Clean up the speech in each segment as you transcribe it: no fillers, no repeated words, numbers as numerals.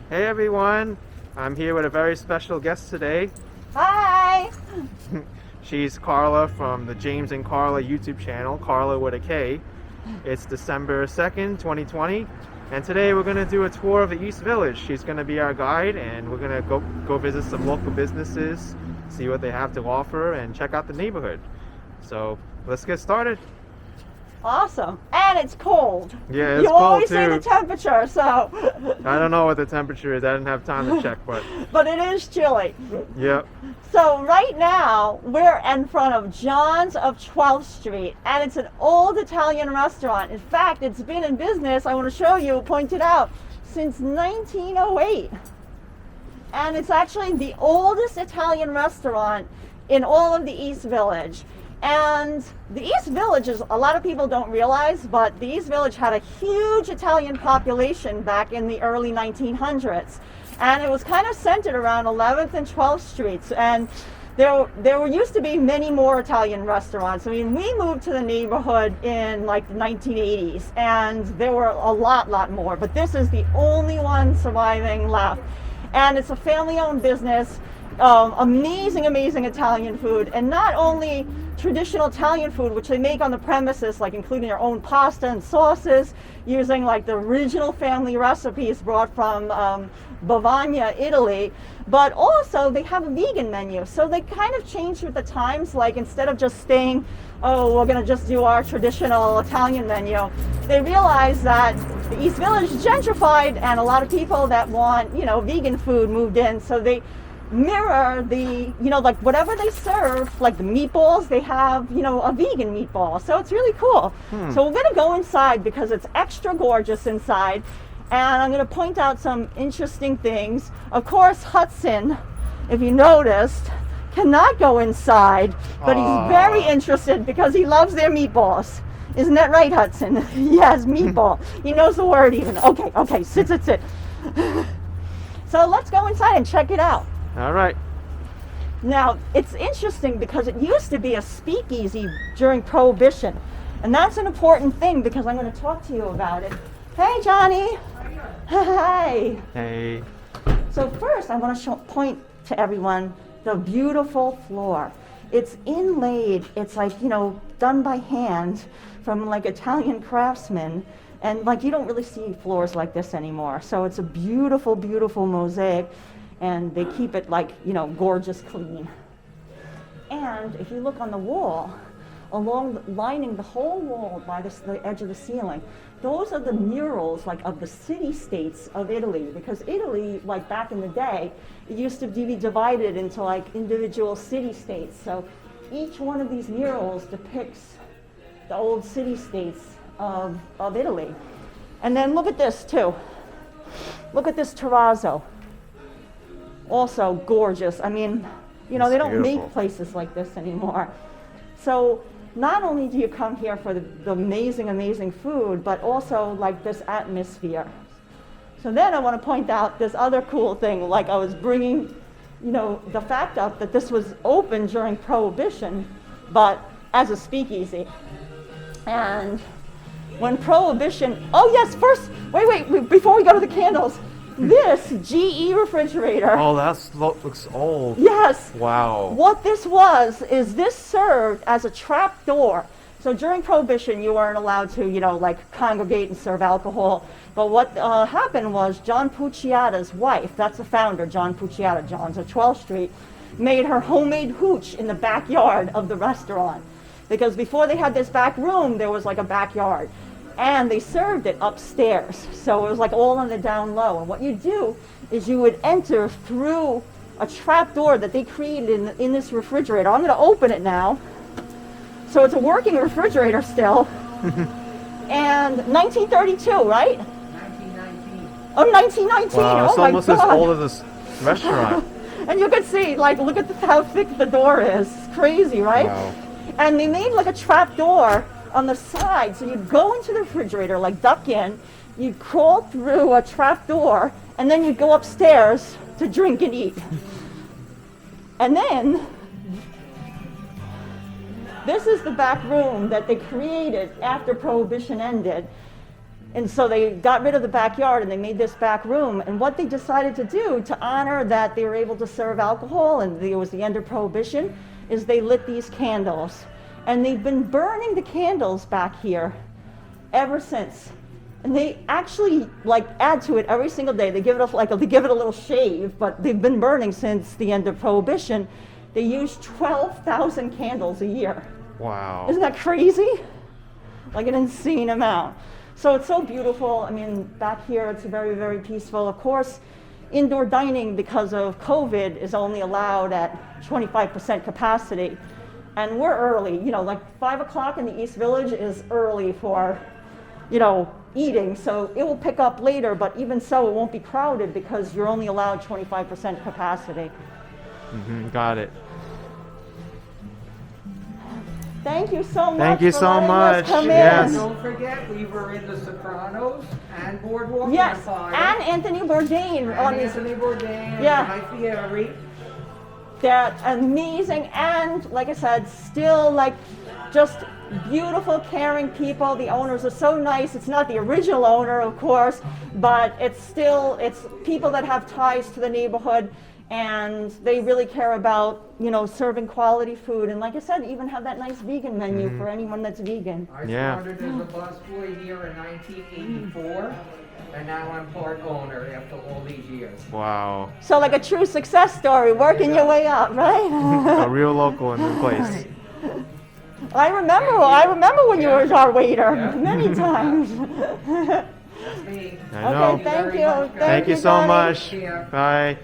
Hey everyone, I'm here with a very special guest today. Hi! She's Carla from the James and Carla YouTube channel, Carla with a K. It's December 2nd, 2020, and today we're going to do a tour of the East Village. She's going to be our guide, and we're going to go visit some local businesses, see what they have to offer, and check out the neighborhood. So let's get started. Awesome. And it's cold. Yeah, it's you cold always too. say the temperature, so. I don't know what the temperature is. I didn't have time to check, but But it is chilly. yep. So right now, we're in front of John's of 12th Street, and it's an old Italian restaurant. In fact, it's been in business, I want to show you, pointed out, since 1908. And it's actually the oldest Italian restaurant in all of the East Village. And the East Village is, a lot of people don't realize, but the East Village had a huge Italian population back in the early 1900s. And it was kind of centered around 11th and 12th Streets. And there used to be many more Italian restaurants. I mean, we moved to the neighborhood in like the 1980s, and there were a lot more. But this is the only one surviving left. And it's a family-owned business. Amazing Italian food, and not only traditional Italian food, which they make on the premises, like including their own pasta and sauces, using like the original family recipes brought from Bavaria, Italy, but also they have a vegan menu. So they kind of changed with the times, like instead of just staying, oh, we're going to just do our traditional Italian menu, they realized that the East Village is gentrified, and a lot of people that want, vegan food moved in, so they mirror the, like whatever they serve, like the meatballs, they have, a vegan meatball. So it's really cool. So we're going to go inside because it's extra gorgeous inside. And I'm going to point out some interesting things. Of course, Hudson, if you noticed, cannot go inside, but he's very interested because he loves their meatballs. Isn't that right, Hudson? Yes, meatball. He knows the word even. Okay, sit. So let's go inside and check it out. All right. Now, it's interesting because it used to be a speakeasy during Prohibition. And that's an important thing because I'm going to talk to you about it. Hey, Johnny. Hi. Hey. So first, I want to point to everyone the beautiful floor. It's inlaid. It's like, done by hand from like Italian craftsmen. And like you don't really see floors like this anymore. So it's a beautiful mosaic. And they keep it like, gorgeous clean. And if you look on the wall, lining the whole wall by the edge of the ceiling, those are the murals like of the city-states of Italy. Because Italy, like back in the day, it used to be divided into like individual city-states. So each one of these murals depicts the old city-states of Italy. And then look at this too. Look at this terrazzo. Also gorgeous. I mean, they don't make places like this anymore. So not only do you come here for the amazing food, but also like this atmosphere. So then I want to point out this other cool thing, like I was bringing, the fact up that this was open during Prohibition, but as a speakeasy. And when Prohibition, oh yes, first, wait, before we go to the candles, this GE refrigerator. Oh, looks old. Yes. Wow. What this is this served as a trap door. So during Prohibition, you weren't allowed to, like congregate and serve alcohol. But what happened was John Pucciata's wife, that's the founder, John Pucciata, John's of 12th Street, made her homemade hooch in the backyard of the restaurant. Because before they had this back room, there was like a backyard. And they served it upstairs. So it was like all on the down low. And what you do is you would enter through a trap door that they created in this refrigerator. I'm going to open it now. So it's a working refrigerator still. And 1932, right? 1919. Oh, 1919. Wow, it's oh my almost God. as old as this restaurant. And you can see, like, look at how thick the door is. It's crazy, right? Wow. And they made like a trap door on the side, so you'd go into the refrigerator, like duck in, you'd crawl through a trap door, and then you'd go upstairs to drink and eat. And then, this is the back room that they created after Prohibition ended. And so they got rid of the backyard and they made this back room. And what they decided to do to honor that they were able to serve alcohol and it was the end of Prohibition is they lit these candles. And they've been burning the candles back here ever since. And they actually like add to it every single day. They give it a little shave, but they've been burning since the end of Prohibition. They use 12,000 candles a year. Wow. Isn't that crazy? Like an insane amount. So it's so beautiful. I mean, back here it's very, very peaceful. Of course, indoor dining because of COVID is only allowed at 25% capacity. And we're early, like 5 o'clock in the East Village is early for, eating. So it will pick up later, but even so, it won't be crowded because you're only allowed 25% capacity. Got it. Thank you so much. Thank you for so letting much. us come Yes. in. Don't forget, we were in The Sopranos and Boardwalk Yes, Empire. and Anthony Bourdain And on these. Anthony Bourdain, Yeah. Guy Fieri. They're amazing, and like I said, still like just beautiful, caring people. The owners are so nice. It's not the original owner, of course, but it's people that have ties to the neighborhood, and they really care about serving quality food. And like I said, even have that nice vegan menu for anyone that's vegan. I Yeah. started as a busboy here in 1984, and now I'm part owner after all these years. Wow. So like a true success story, working your way up, right? A real local in the place. I remember when you were our waiter Yeah. many times. That's me. I know. Okay, thank very you. much, guys. Thank you you, so Johnny. much. Yeah. Bye.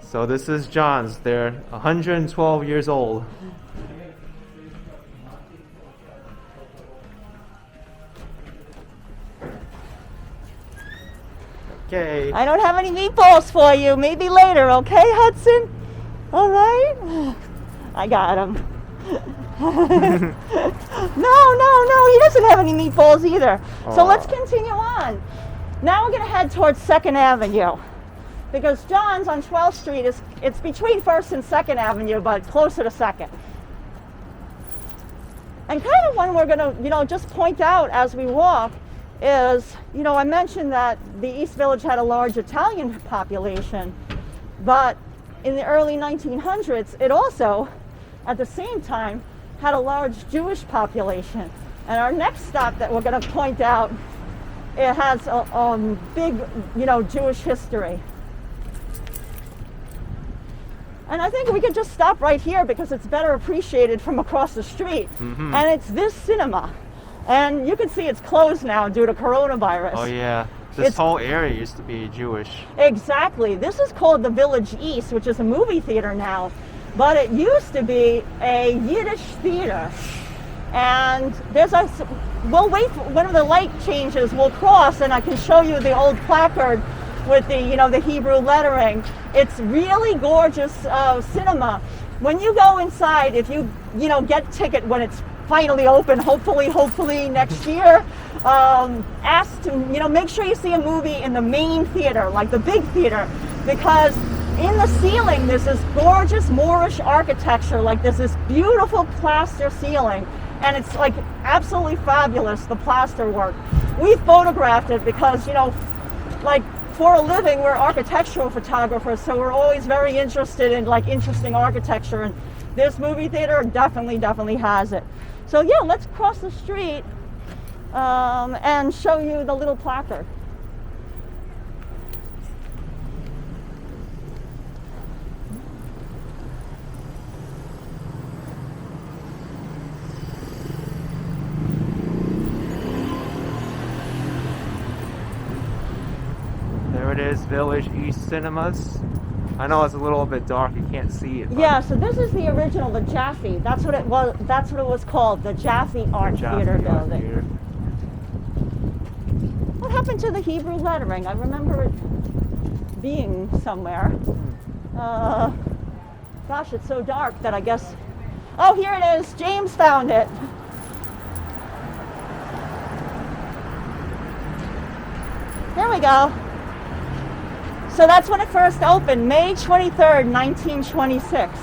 So this is John's. They're 112 years old. Okay. I don't have any meatballs for you. Maybe later, okay, Hudson? All right? I got him. No, he doesn't have any meatballs either. So Aw. let's continue on. Now we're going to head towards 2nd Avenue. Because John's on 12th Street, it's between 1st and 2nd Avenue, but closer to 2nd. And kind of one we're going to, just point out as we walk is, I mentioned that the East Village had a large Italian population, but in the early 1900s, it also, at the same time, had a large Jewish population. And our next stop that we're going to point out, it has a big, Jewish history. And I think we could just stop right here because it's better appreciated from across the street. Mhm. And it's this cinema. And you can see it's closed now due to coronavirus. Oh yeah. This It's- whole area used to be Jewish. Exactly. This is called the Village East, which is a movie theater now. But it used to be a Yiddish theater. And we'll wait for when the light changes, we'll cross and I can show you the old placard with the Hebrew lettering. It's really gorgeous cinema. When you go inside, if you get ticket when it's finally open, hopefully next year, ask to make sure you see a movie in the main theater, like the big theater, because in the ceiling there's this gorgeous Moorish architecture, like there's this beautiful plaster ceiling, and it's like absolutely fabulous, the plaster work. We photographed it because like for a living, we're architectural photographers, so we're always very interested in like interesting architecture, and this movie theater definitely has it. So yeah, let's cross the street and show you the little placard. There it is, Village East Cinemas. I know it's a little bit dark, you can't see it. but Yeah, so this is the original, the Jaffe. That's what it was called, the Jaffe Art Jaffe Theater Art building. Theater. What happened to the Hebrew lettering? I remember it being somewhere. Gosh, it's so dark that I guess... Oh, here it is. James found it. There we go. So that's when it first opened, May 23rd, 1926.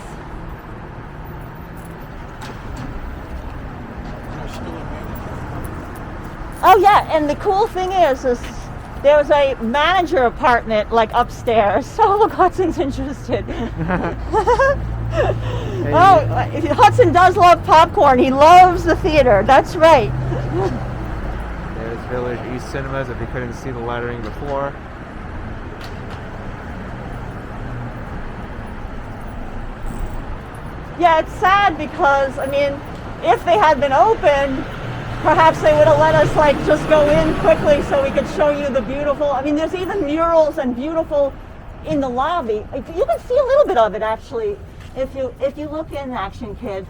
Oh yeah, and the cool thing is there's a manager apartment like upstairs. So look, Hudson's interested. Oh, Hudson does love popcorn. He loves the theater. That's right. There's Village East Cinemas if you couldn't see the lettering before. Yeah, it's sad because, I mean, if they had been open, perhaps they would have let us like just go in quickly so we could show you the beautiful. I mean, there's even murals and beautiful in the lobby. You can see a little bit of it actually. If you look in Action Kid,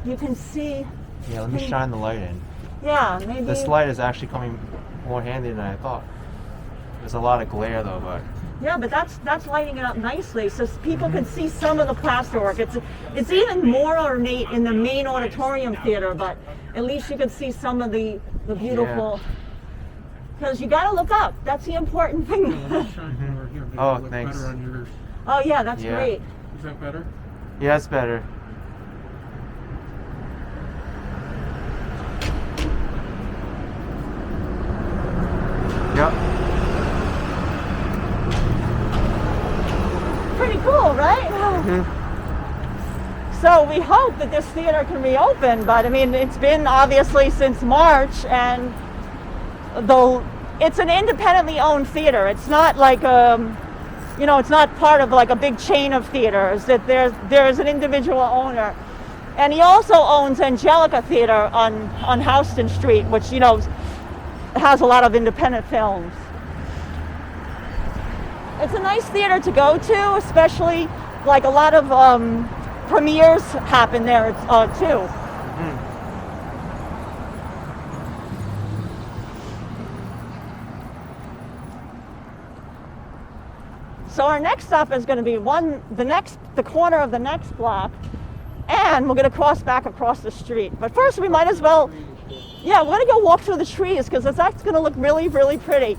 you can see. Yeah, let me shine the light in. Yeah, maybe. This light is actually coming more handy than I thought. There's a lot of glare though, but. Yeah, but that's lighting it up nicely, so people can see some of the plasterwork. It's even more ornate in the main auditorium theater, but at least you can see some of the beautiful. Because you got to look up. That's the important thing. Oh, thanks. Oh yeah, that's great. Is that better? Yeah, it's better. Yep. Pretty cool, right? So we hope that this theater can reopen, but I mean, it's been obviously since March, and though it's an independently owned theater, it's not like it's not part of like a big chain of theaters. That there's an individual owner, and he also owns Angelica Theater on Houston Street, which has a lot of independent films. It's a nice theater to go to, especially like a lot of premieres happen there too. So our next stop is going to be the corner of the next block, and we're going to cross back across the street. But first, we might as well, we're going to go walk through the trees because that's going to look really, really pretty.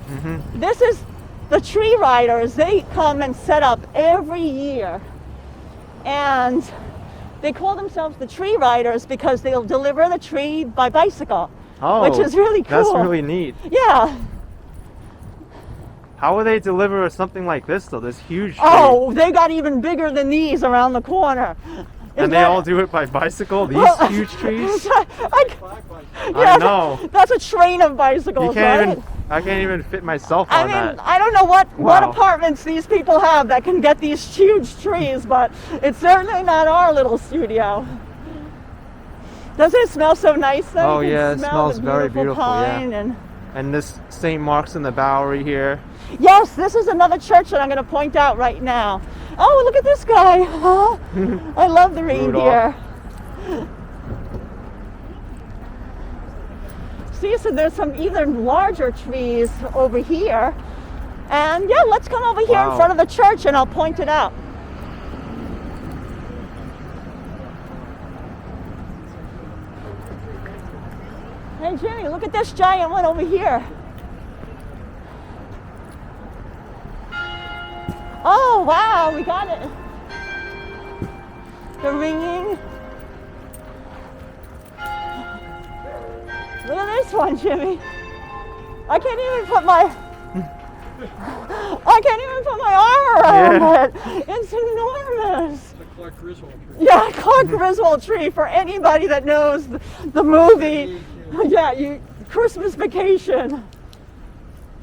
This is the tree riders. They come and set up every year, and they call themselves the tree riders because they'll deliver the tree by bicycle, which is really cool. That's really neat. Yeah. How will they deliver something like this though? This huge tree? Oh, they got even bigger than these around the corner. And they all do it by bicycle? These huge trees? I know. That's a train of bicycles, right? I can't even fit myself on that. I don't know what apartments these people have that can get these huge trees, but it's certainly not our little studio. Doesn't it smell so nice though? Oh yeah, it smells very beautiful. Pine and this St. Mark's in the Bowery here. Yes, this is another church that I'm going to point out right now. Oh, look at this guy. I love the reindeer. See, so there's some even larger trees over here. And let's come over here in front of the church and I'll point it out. Hey Jimmy, look at this giant one over here. Oh wow, we got it. The ringing. Look at this one, Jimmy. I can't even put my arm around it. It's enormous. The Clark Griswold tree. Yeah, Clark Griswold tree for anybody that knows the movie. Christmas Vacation.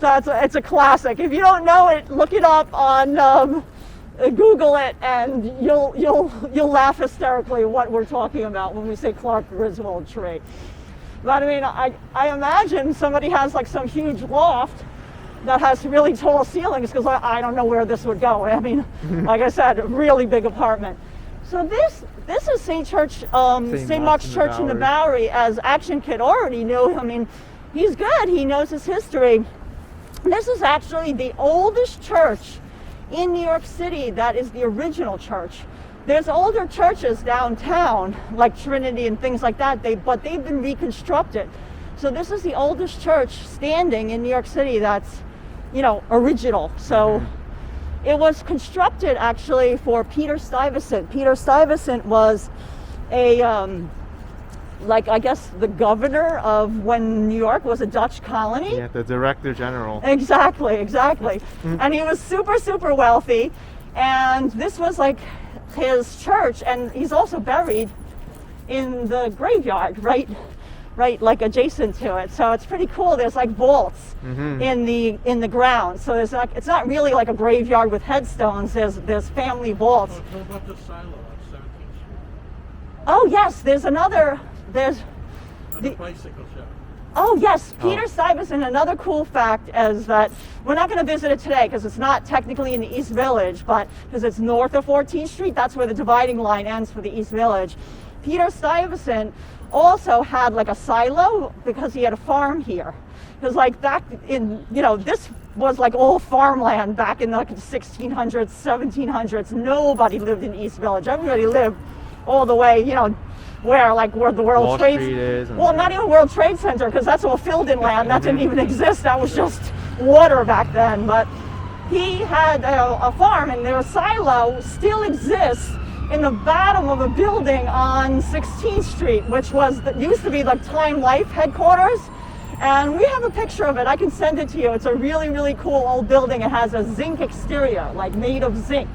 It's a classic. If you don't know it, look it up on Google it, and you'll laugh hysterically what we're talking about when we say Clark Griswold tree. But I mean, I imagine somebody has like some huge loft that has really tall ceilings because I don't know where this would go. I mean, like I said, a really big apartment. So this is St. Mark's Church in the Bowery, as Action Kid already knew. I mean, he's good. He knows his history. This is actually the oldest church in New York City that is the original church. There's older churches downtown, like Trinity and things like that, but they've been reconstructed. So this is the oldest church standing in New York City that's, original. So it was constructed actually for Peter Stuyvesant. Peter Stuyvesant was like I guess the governor of when New York was a Dutch colony. Yeah, the director general. Exactly. And he was super, super wealthy. And this was like his church. And he's also buried in the graveyard, right, like adjacent to it. So it's pretty cool. There's like vaults in the ground. So there's like, it's not really like a graveyard with headstones. There's family vaults. What about the silo on 17th Street? Oh yes, there's The bicycle shop. Oh yes, Oh. Peter Stuyvesant. Another cool fact is that we're not going to visit it today because it's not technically in the East Village, but because it's north of 14th Street, that's where the dividing line ends for the East Village. Peter Stuyvesant also had like a silo because he had a farm here. Because like back in, this was like all farmland back in like the 1600s, 1700s. Nobody lived in East Village. Everybody lived all the way, where the World Wall Trade Street is. And well, not even World Trade Center, because that's all filled in land. That didn't even exist. That was just water back then. But he had a farm, and their silo still exists in the bottom of a building on 16th Street, which used to be like Time Life headquarters. And we have a picture of it. I can send it to you. It's a really, really cool old building. It has a zinc exterior, like made of zinc.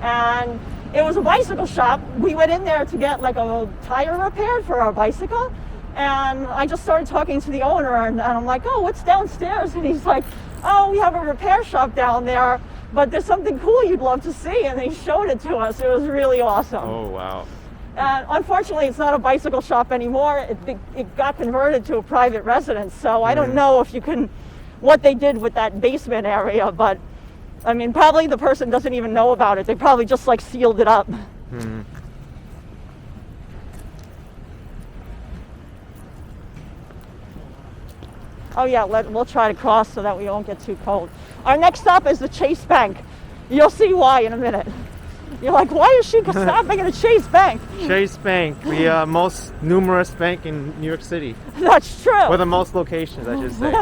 And it was a bicycle shop. We went in there to get like a tire repaired for our bicycle. And I just started talking to the owner, and I'm like, oh, what's downstairs? And he's like, oh, we have a repair shop down there, but there's something cool you'd love to see. And he showed it to us. It was really awesome. Oh, wow. And unfortunately, it's not a bicycle shop anymore. It got converted to a private residence. So I don't know what they did with that basement area, but I mean, probably the person doesn't even know about it. They probably just like sealed it up. Oh yeah, we'll try to cross so that we won't get too cold. Our next stop is the Chase Bank. You'll see why in a minute. You're like, why is she stopping at a Chase Bank? Chase Bank, the most numerous bank in New York City. That's true. Or the most locations, I should say.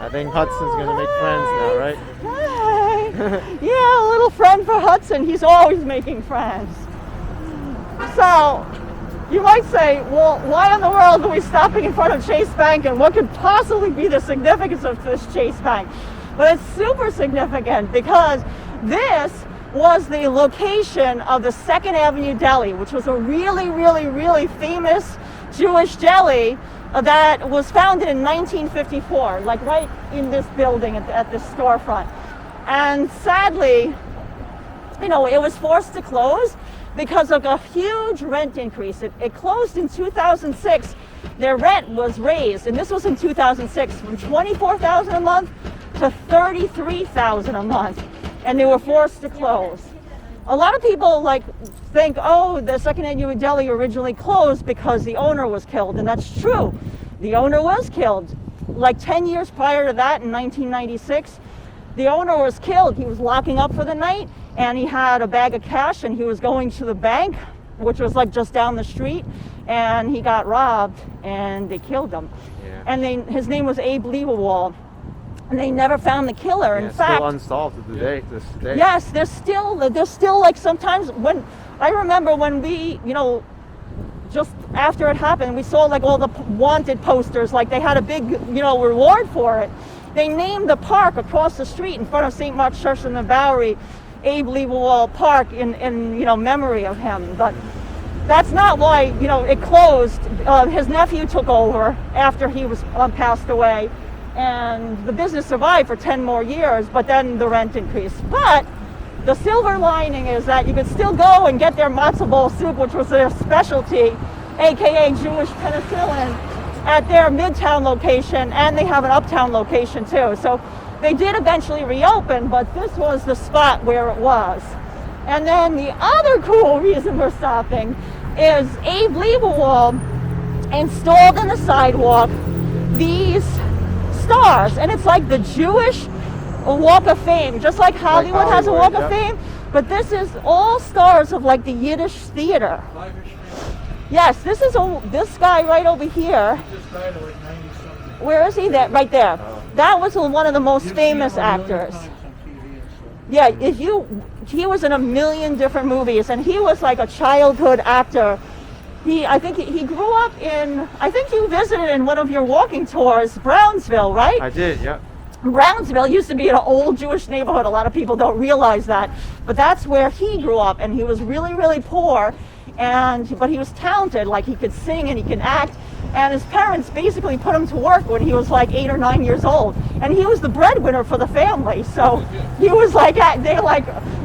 I think Hudson's gonna make friends now, right? Hi. Yeah, a little friend for Hudson. He's always making friends. So, you might say, well, why in the world are we stopping in front of Chase Bank, and what could possibly be the significance of this Chase Bank? But it's super significant because this was the location of the 2nd Avenue Deli, which was a really, really, really famous Jewish deli that was founded in 1954, like right in this building at this storefront. And sadly, it was forced to close because of a huge rent increase. It closed in 2006. Their rent was raised, and this was in 2006, from $24,000 a month to $33,000 a month, and they were forced to close. A lot of people think, oh, the 2nd Avenue Deli originally closed because the owner was killed, and that's true. The owner was killed. Like 10 years prior to that, in 1996, the owner was killed. He was locking up for the night, and he had a bag of cash, and he was going to the bank, which was like just down the street, and he got robbed, and they killed him. Yeah. And his name was Abe Liebewald. And they never found the killer. Yeah, In fact, still unsolved to this day. yes, there's still like sometimes when I remember when we, just after it happened, we saw like all the wanted posters, like they had a big, reward for it. They named the park across the street in front of St. Mark's Church in the Bowery, Abe Liebewald Park, in memory of him. But that's not why, it closed. His nephew took over after he was passed away. And the business survived for 10 more years, but then the rent increased. But the silver lining is that you could still go and get their matzo ball soup, which was their specialty, aka Jewish penicillin, at their Midtown location, and they have an Uptown location too. So they did eventually reopen, but this was the spot where it was. And then the other cool reason we're stopping is Abe Liebewald installed in the sidewalk these stars, and it's like the Jewish Walk of Fame, just like Hollywood has a Walk of Fame, but this is all stars of like the Yiddish theater. Yes, this is this guy right over here. He just died at like 90-something. Where is he? That right there. Oh. That was one of the most You've famous seen him a million actors. times on TV and stuff. Yeah, he was in a million different movies, and he was like a childhood actor. I think he grew up in, I think you visited in one of your walking tours, Brownsville, right? I did, yeah. Brownsville used to be an old Jewish neighborhood. A lot of people don't realize that, but that's where he grew up, and he was really, really poor, but he was talented. Like, he could sing and he could act, and his parents basically put him to work when he was like 8 or 9 years old, and he was the breadwinner for the family. So he was like,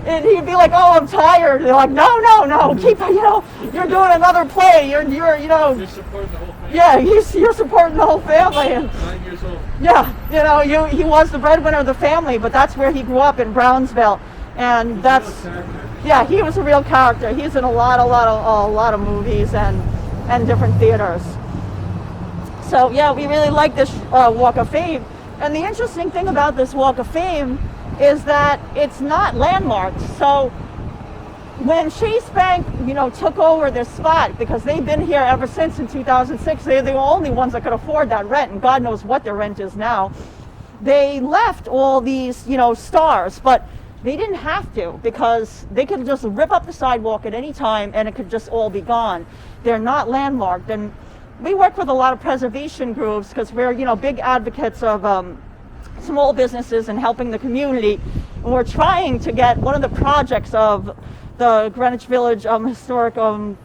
and he'd be like, "Oh, I'm tired." They're like, "No, keep, you're doing another play. You're You're supporting the whole family. yeah, you're supporting the whole family." And 9 years old. yeah, he was the breadwinner of the family, but that's where he grew up, in Brownsville, and yeah, he was a real character. He's in a lot of movies and different theaters. So yeah, we really like this Walk of Fame. And the interesting thing about this Walk of Fame is that it's not landmarked. So when Chase Bank, took over this spot, because they've been here ever since in 2006, they're the only ones that could afford that rent, and God knows what their rent is now. They left all these, stars, but they didn't have to, because they could just rip up the sidewalk at any time and it could just all be gone. They're not landmarked. And we work with a lot of preservation groups because we're, big advocates of small businesses and helping the community. And we're trying to get one of the projects of the Greenwich Village Historic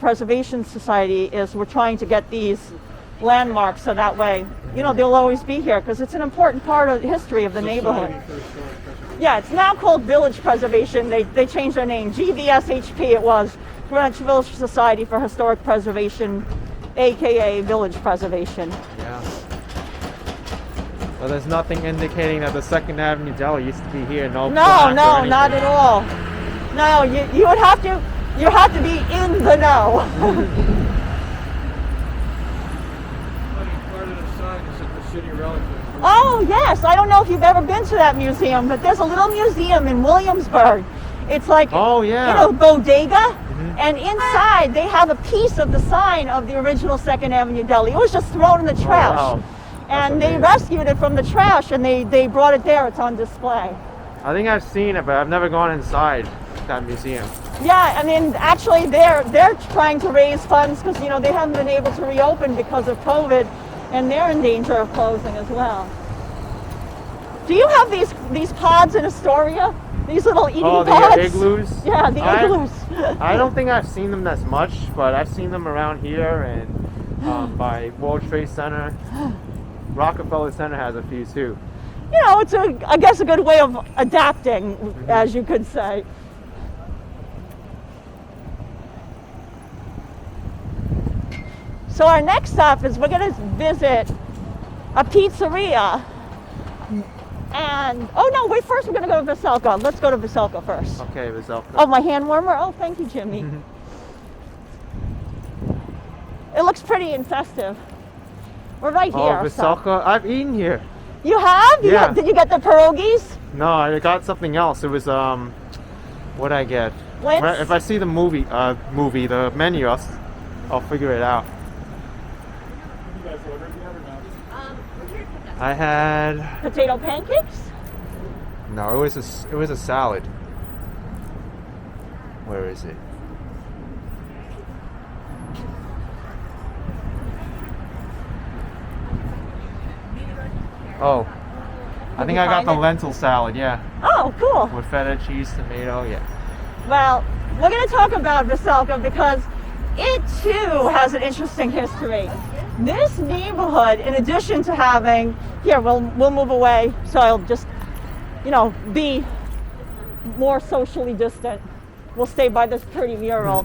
Preservation Society is we're trying to get these landmarks so that way, they'll always be here, because it's an important part of the history of the neighborhood. Society for Historic Preservation. Yeah, it's now called Village Preservation. They changed their name. GVSHP it was. Greenwich Village Society for Historic Preservation, aka Village Preservation. Yeah. So there's nothing indicating that the 2nd Avenue Deli used to be here. No, No, plaque or not anything. at all. No, you would have to be in the know. Part of the sign is at the city relative. Oh yes, I don't know if you've ever been to that museum, but there's a little museum in Williamsburg. It's like, Oh, yeah. bodega, and inside they have a piece of the sign of the original 2nd Avenue Deli. It was just thrown in the trash. wow. That's And they amazing. rescued it from the trash, and they brought it there. It's on display. I think I've seen it, but I've never gone inside that museum. Yeah, I mean, actually, they're trying to raise funds because they haven't been able to reopen because of COVID, and they're in danger of closing as well. Do you have these pods in Astoria? These little eating Oh, the pods? igloos? Yeah, the igloos. I don't think I've seen them as much, but I've seen them around here and by World Trade Center. Rockefeller Center has a few too. It's I guess a good way of adapting, as you could say. So our next stop is we're going to visit a pizzeria. And, wait, first we're going to go to Veselka. Let's go to Veselka first. Okay, Veselka. Oh, my hand warmer? Oh, thank you, Jimmy. It looks pretty and festive. We're right Oh, here. so- Veselka. I've eaten here. You have? Yeah. Did you get the pierogies? No, I got something else. It was what'd I get? What's- If I see the the menu, I'll figure it out. You guys ordered yet or not? I had Potato pancakes? no. It was a salad. Where is it? Oh, I think you I got find the it? lentil salad. Yeah, Oh, cool. with feta cheese, tomato. Yeah. Well, we're going to talk about Veselka because it too has an interesting history. This neighborhood, in addition to having, here, we'll move away so I'll just, be more socially distant. We'll stay by this pretty mural,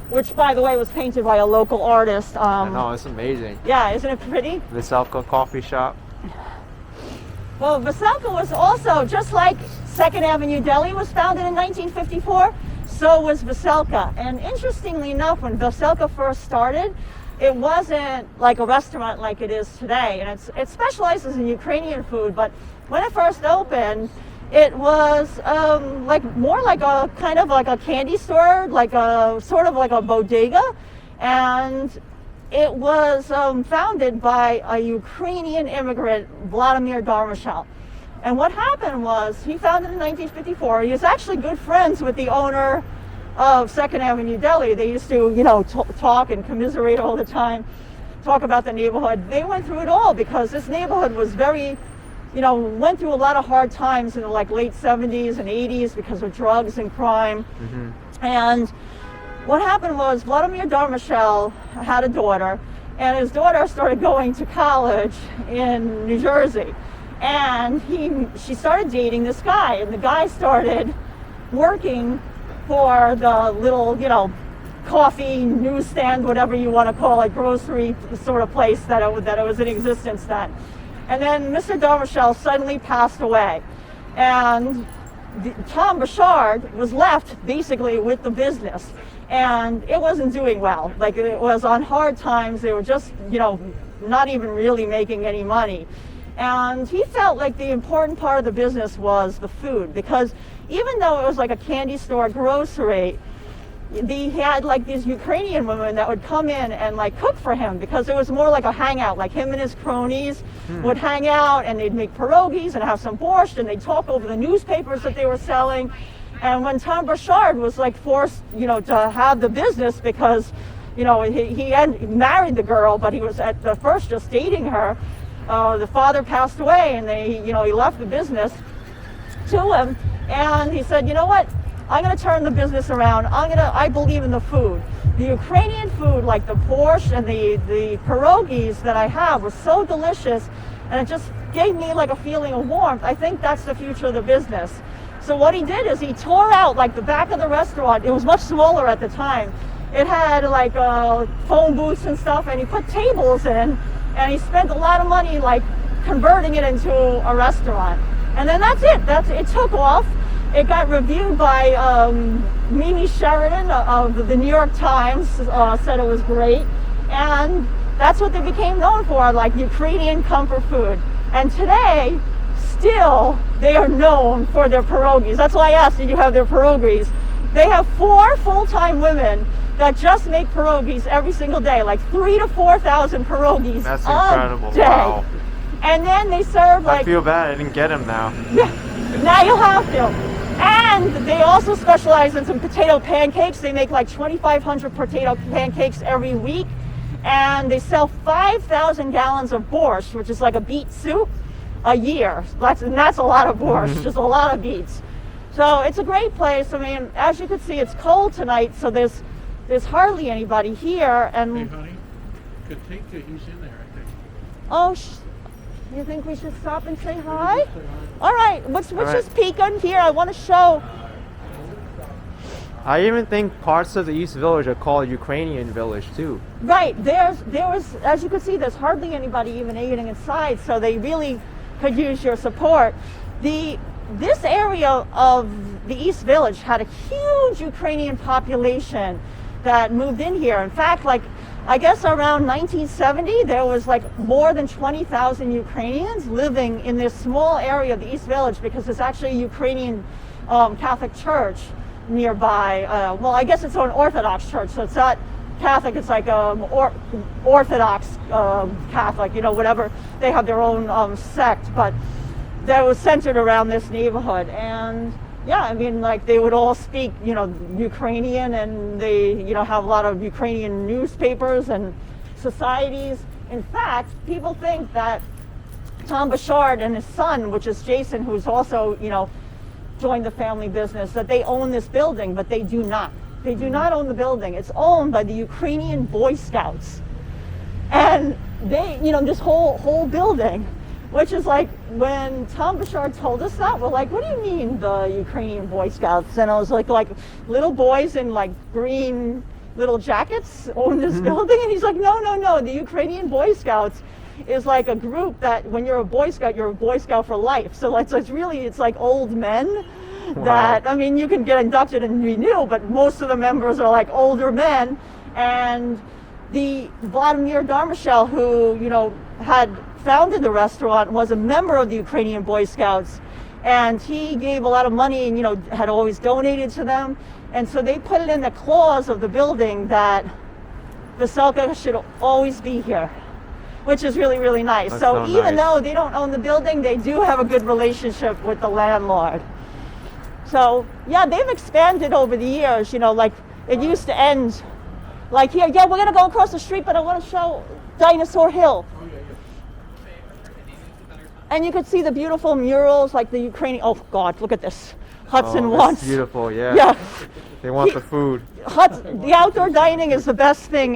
which, by the way, was painted by a local artist. I know, it's amazing. Yeah, isn't it pretty? Veselka coffee shop. Well, Veselka was also, just like 2nd Avenue Deli was founded in 1954, so was Veselka. And interestingly enough, when Veselka first started, it wasn't like a restaurant like it is today. And it specializes in Ukrainian food, but when it first opened, it was more like a kind of like a candy store, like a sort of like a bodega. And it was founded by a Ukrainian immigrant, Vladimir Darmashal. And what happened was, he founded in 1954. He was actually good friends with the owner of 2nd Avenue Deli. They used to, talk and commiserate all the time, talk about the neighborhood. They went through it all because this neighborhood was very, went through a lot of hard times in the late 70s and 80s because of drugs and crime. And what happened was, Vladimir Darmashal had a daughter, and his daughter started going to college in New Jersey. And she started dating this guy, and the guy started working for the little, coffee newsstand, whatever you want to call it, grocery sort of place that it was in existence then. And then Mr. Darmashal suddenly passed away, and Tom Bouchard was left basically with the business, and it wasn't doing well. It was on hard times. They were just, not even really making any money. And he felt like the important part of the business was the food, because even though it was like a candy store grocery, he had these Ukrainian women that would come in and cook for him, because it was more like a hangout. Him and his cronies would hang out, and they'd make pierogies and have some borscht, and they'd talk over the newspapers that they were selling. And when Tom Bouchard was forced, to have the business, because he had married the girl, but he was at the first just dating her. The father passed away, and he left the business to him, and he said, you know what? I'm going to turn the business around. I believe in the food. The Ukrainian food, like the borscht and the pierogies that I have, were so delicious, and it just gave me a feeling of warmth. I think that's the future of the business. So what he did is he tore out the back of the restaurant. It was much smaller at the time. It had phone booths and stuff, and he put tables in, and he spent a lot of money converting it into a restaurant. And then that's it. It took off. It got reviewed by Mimi Sheridan of the New York Times, said it was great. And that's what they became known for, Ukrainian comfort food. And today, still, they are known for their pierogies. That's why I asked, did you have their pierogies? They have 4 full-time women that just make pierogies every single day, 3,000 to 4,000 pierogies. That's incredible. A day. Wow. And then they serve I feel bad I didn't get them now. Now you'll have to. And they also specialize in some potato pancakes. They make 2,500 potato pancakes every week. And they sell 5,000 gallons of borscht, which is like a beet soup, a year. That's a lot of borscht, just a lot of beets. So it's a great place. I mean, as you can see, it's cold tonight, so there's hardly anybody here. And Hey, honey, Katinka, he's in there, I think. oh, you think we should stop and say hi? All right, let's just peek on here. I want to show. I even think parts of the East Village are called Ukrainian Village too. Right, there was, as you can see, there's hardly anybody even eating inside, so they really could use your support. This area of the East Village had a huge Ukrainian population that moved in here. In fact, I guess around 1970, there was more than 20,000 Ukrainians living in this small area of the East Village, because there's actually a Ukrainian Catholic church nearby. Well, I guess it's an Orthodox church, so it's not Catholic, it's Orthodox Catholic, whatever. They have their own sect, but that was centered around this neighborhood. And yeah, I mean, they would all speak, Ukrainian, and they, have a lot of Ukrainian newspapers and societies. In fact, people think that Tom Bouchard and his son, which is Jason, who's also, joined the family business, that they own this building, but they do not. They do not own the building. It's owned by the Ukrainian Boy Scouts. And they, this whole building, which is when Tom Bouchard told us that, we're like, what do you mean the Ukrainian Boy Scouts? And I was like little boys in green little jackets own this building? And he's like, no, the Ukrainian Boy Scouts is a group that when you're a Boy Scout, you're a Boy Scout for life. So it's really old men. Wow. That, I mean, you can get inducted and renew, but most of the members are older men. And the Vladimir Darmashal, who, had founded the restaurant, was a member of the Ukrainian Boy Scouts, and he gave a lot of money and, had always donated to them. And so they put it in the clause of the building that Veselka should always be here, which is really, really nice. That's So so even nice. though they don't own the building, they do have a good relationship with the landlord. So yeah, they've expanded over the years, you know, like it used to end like here. Yeah, we're gonna go across the street, but I want to show Dinosaur Hill. And you could see the beautiful murals, like the Ukrainian. Oh God, look at this. Hudson Oh, wants. it's beautiful, yeah. Yeah. They want the food. The outdoor dining is the best thing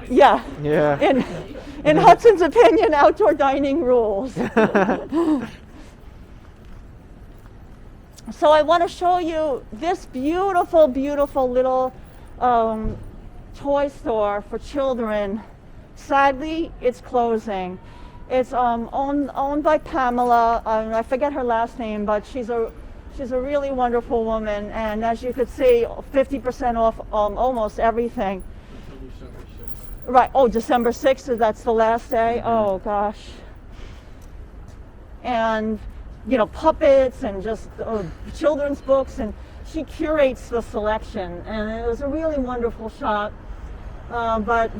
yeah. Yeah. In Hudson's opinion, outdoor dining rules. So I want to show you this beautiful, beautiful little toy store for children. Sadly, it's closing. It's owned by Pamela. I forget her last name, but she's a really wonderful woman. And as you could see, 50% off almost everything. Right. Oh, December 6th. That's the last day. Oh gosh. And you know, puppets and just children's books, and she curates the selection. And it was a really wonderful shop. But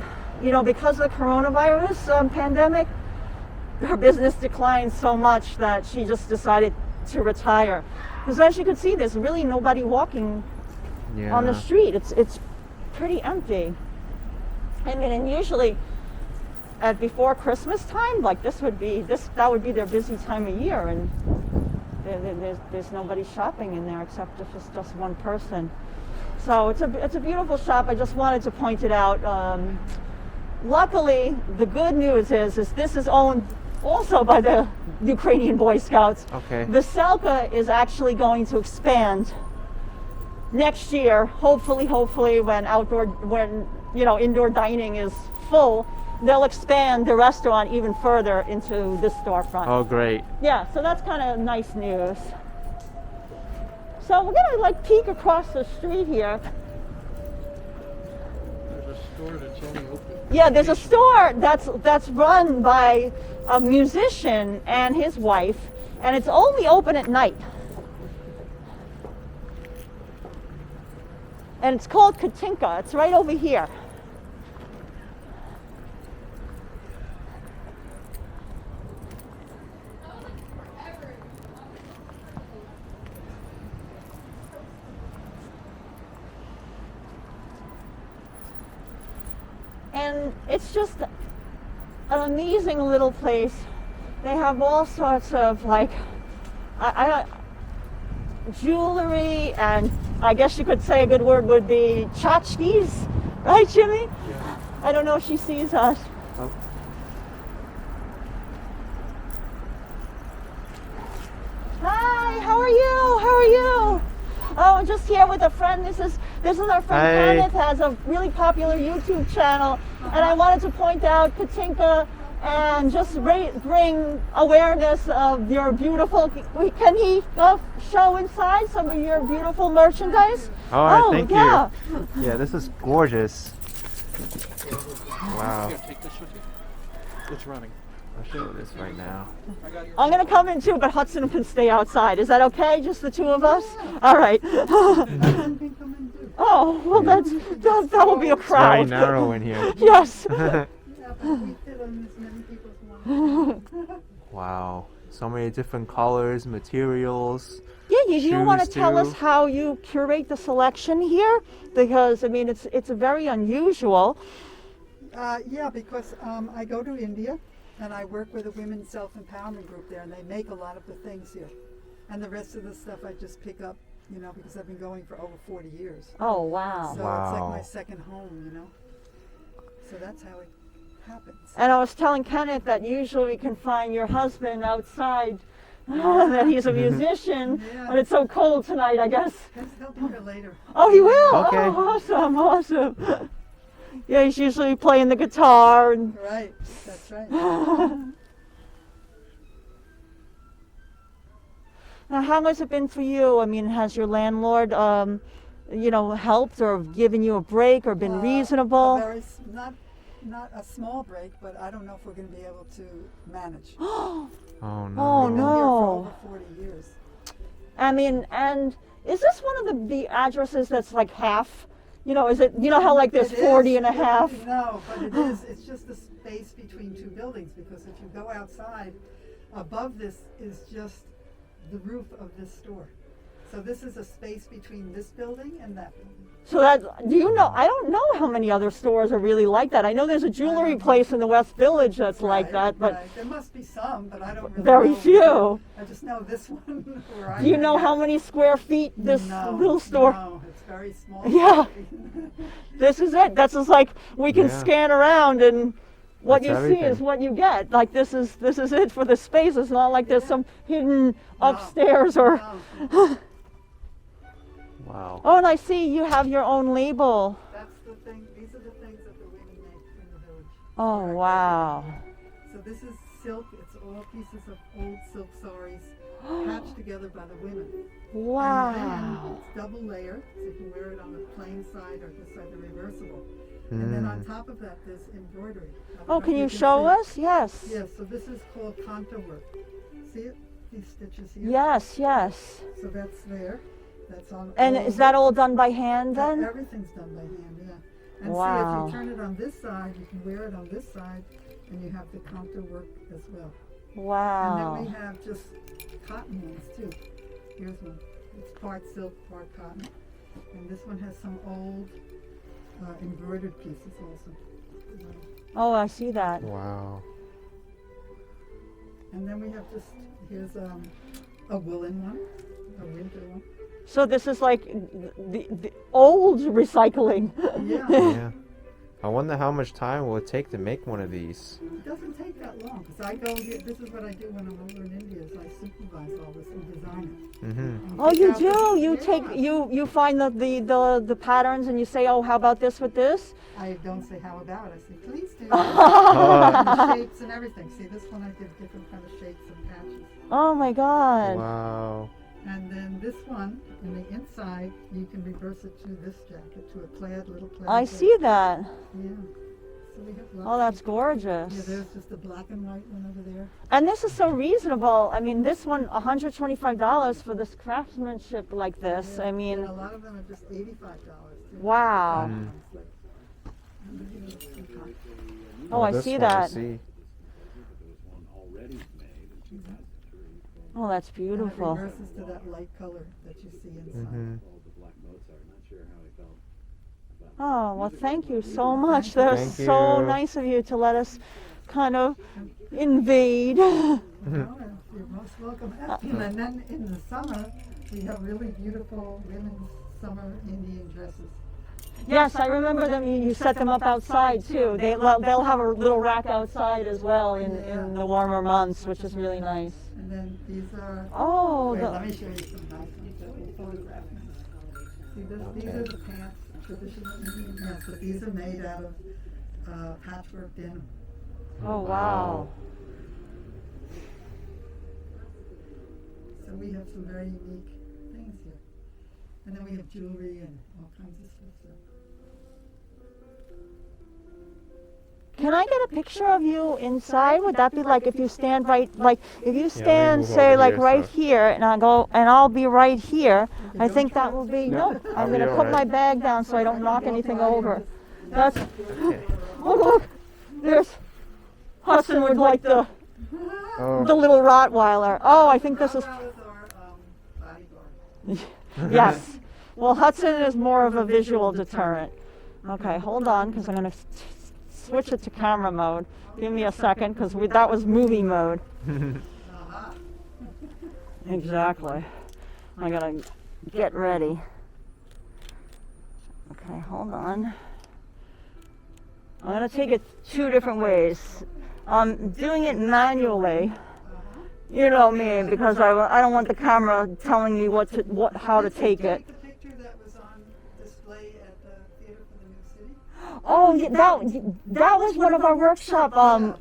you know, because of the coronavirus pandemic, her business declined so much that she just decided to retire. Because as you can see, there's really nobody walking on the street. It's pretty empty. I mean, and usually before Christmas time, like that would be their busy time of year, and there's nobody shopping in there except if it's just one person. So it's a beautiful shop. I just wanted to point it out. Luckily, the good news is this is owned also by the Ukrainian Boy Scouts. Okay. Veselka is actually going to expand next year. Hopefully, when indoor dining is full, they'll expand the restaurant even further into this storefront. Oh, great. Yeah, so that's kind of nice news. So we're gonna like peek across the street here. There's a store that's only open. Yeah, there's a store that's run by a musician and his wife, and it's only open at night. And it's called Katinka. It's right over here. And it's just an amazing little place. They have all sorts of like jewelry, and I guess you could say a good word would be tchotchkes, right, Jimmy? Yeah. I don't know if she sees us. Oh. Hi, how are you? How are you? Oh, I'm just here with a friend. This is our friend Hi. Kenneth, has a really popular YouTube channel, and I wanted to point out Katinka and just bring awareness of your beautiful. Can he show inside some of your beautiful merchandise? Oh, thank yeah. you. Yeah, this is gorgeous. Wow. Here, take this with you. It's running. I'll show you this right now. I'm gonna come in too, but Hudson can stay outside. Is that okay? Just the two of us? All right. Oh, well, that will be a It's crowd. very narrow in here. Yes. Wow. So many different colors, materials. Yeah, you want to Shoes, tell us too. how you curate the selection here? Because I mean, it's very unusual. Yeah, because I go to India and I work with a women's self-empowerment group there, and they make a lot of the things here. And the rest of the stuff I just pick up, you know, because I've been going for over 40 years. Oh wow. So it's Wow. like my second home, you know. So that's how it happens. And I was telling Kenneth that usually we can find your husband outside, that he's a musician, Yeah. but it's so cold tonight, I guess. He'll be here later. Oh, he will? Okay. Oh, awesome. Yeah, he's usually playing the guitar. And Right, that's right. Now, how has it been for you? I mean, has your landlord, helped or given you a break or been A reasonable? not a small break, but I don't know if we're going to be able to manage. Oh no. Oh, We've been here no. for over 40 years. I mean, and is this one of the addresses that's like half You know, is it, you know how like there's It 40 is- and a half? No, but it is, it's just the space between two buildings, because if you go outside, above this is just the roof of this store. So this is a space between this building and that building. So that, do you know, I don't know how many other stores are really like that. I know there's a jewelry place in the West Village that's like Right, that, but right. There must be some, but I don't really very know. few. I just know this one where I Do you hang know how out. many square feet this No, little store? No, it's very small. Yeah. This is it. That's just like we can Yeah. scan around and what That's you see is everything. what you get. Like this is it for the space. It's not like there's some hidden upstairs or. No, Wow. Oh, and I see you have your own label. that's the thing. These are the things that the women make in the village. Oh wow. So this is silk. It's all pieces of old silk saris patched together by the women. And Wow. then it's double layer, so you can wear it on the plain side or this side, the reversible. And then on top of that, there's embroidery. I don't know Oh, if can you see show it. us? Yes. Yes, so this is called canto work. See it? These stitches here? Yes, yes. So that's there. That's on. And all- is that all done by hand then? Everything's done by hand, yeah. And see, Wow. if you turn it on this side, you can wear it on this side, and you have the canto work as well. And Wow. then we have just cotton ones too. Here's one. It's part silk, part cotton. And this one has some old embroidered pieces also. Oh, I see that. Wow. And then we have just, here's a woolen one, a winter one. So this is like the old recycling. Yeah, Yeah. I wonder how much time will it take to make one of these. it doesn't take that long, because I go, this is what I do when I'm over in India, is I supervise all this and design it. Mm-hmm. And Oh, pick you out do. the- You yeah. take you find the patterns and you say, oh, how about this with this? I don't say how about it, I say please do. And the shapes and everything. See, this one I did different kind of shapes and patches. Oh my God. Wow. And then this one, in the inside, you can reverse it to this jacket, to a plaid, little plaid. I jacket. see that. Yeah. So we have lots Oh, that's of- gorgeous. Yeah, there's just a black and white one over there. And this is so reasonable. I mean, this one, $125 for this craftsmanship like this. I mean, And a lot of them are just $85 too. wow. Mm. Oh, I this see one that. see. Oh, that's And it beautiful. reverses to that light color that you see inside. Mm-hmm. Oh, well, thank you so much. That was Thank so you. nice of you to let us kind of invade. Oh, you're most welcome. And then in the summer, we have really beautiful women's summer Indian dresses. Yes, I remember them. You set them up outside too. They'll have a little rack outside as well in the warmer months, which is really nice. And then these are, Oh, wait, the, let me show you some nice ones that we photographed. See, these are the pants, traditional Indian pants, but these are made out of patchwork denim. oh wow. So we have some very unique things here. And then we have jewelry and all kinds of stuff. So. Can I get a picture of you inside? Would that be like if you stand right, like if you me stand, move say over like here, right so- here, and I'll be right here. I don't think try that to will be. No, No, I'll I'm be gonna all put right. my bag down so I don't knock anything over. That's. Okay. Look, there's Hudson with like the Oh. little Rottweiler. Oh, I think this is. That was our bodyguard. Yes. Well, Hudson is more of a visual deterrent. Okay, hold on, because I'm going to switch it to camera mode. Give me a second, because that was movie mode. Uh-huh. Exactly. I got to get ready. Okay, hold on. I'm going to take it two different ways. I'm doing it manually. You know me, because I don't want the camera telling me how to take it. The picture that was on display at the Theater for the New City? Oh, that was one of our workshop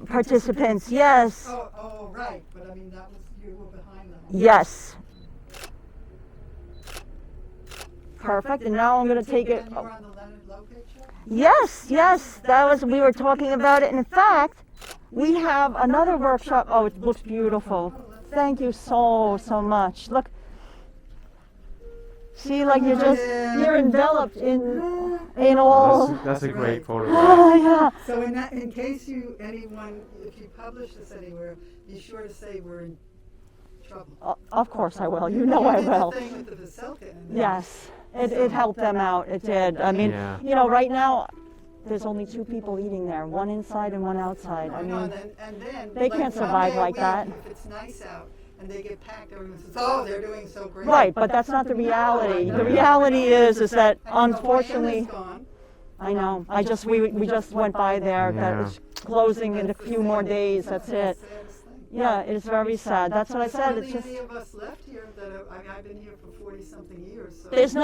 participants. Yes. Oh, right. But I mean, that was, you were behind them. Yes. Perfect. And now I'm going to take it. And you were on the Leonard Lopate show? Yes, yes. We were talking about it. And in fact, we have another workshop. Oh, it looks beautiful. Thank you so much. Look. See, like you're enveloped in. in all. That's a great Right. photograph. Yeah. So in case if you publish this anywhere, be sure to say we're in trouble. Of course I will. You know I did will. The thing with the Veselka and Yes. It helped them out. It did. I mean, Yeah. you know, right now there's only 2 people eating there, one inside and one outside. I No, mean, and then they like, can't one survive day a like week, that. If it's nice out and they get packed, everyone says, "Oh, they're doing so great." right, but that's not the reality. The reality is that And the unfortunately, plan is gone. I know. We just went by there. That Yeah. it's closing in a few more days. That's it. the saddest thing. Yeah, it's very sad. That's what I said. Hardly It's just any of us left here. I've been here for 40-something years. So there's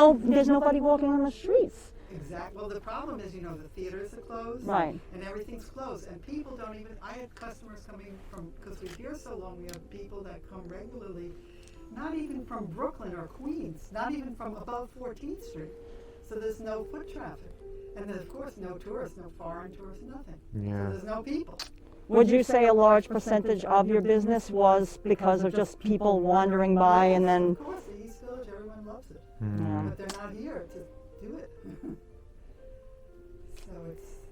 nobody walking on the streets. Exactly. Well, the problem is, the theaters are closed. Right. And everything's closed. And people don't even, I had customers coming from, because we're here so long, we have people that come regularly, not even from Brooklyn or Queens, not even from above 14th Street. So there's no foot traffic. And then, of course, no tourists, no foreign tourists, nothing. Yeah. So there's no people. Would you say a large percentage of your business was because of just people wandering by and then? Of course, the East Village, everyone loves it. Yeah. But they're not here to do it. So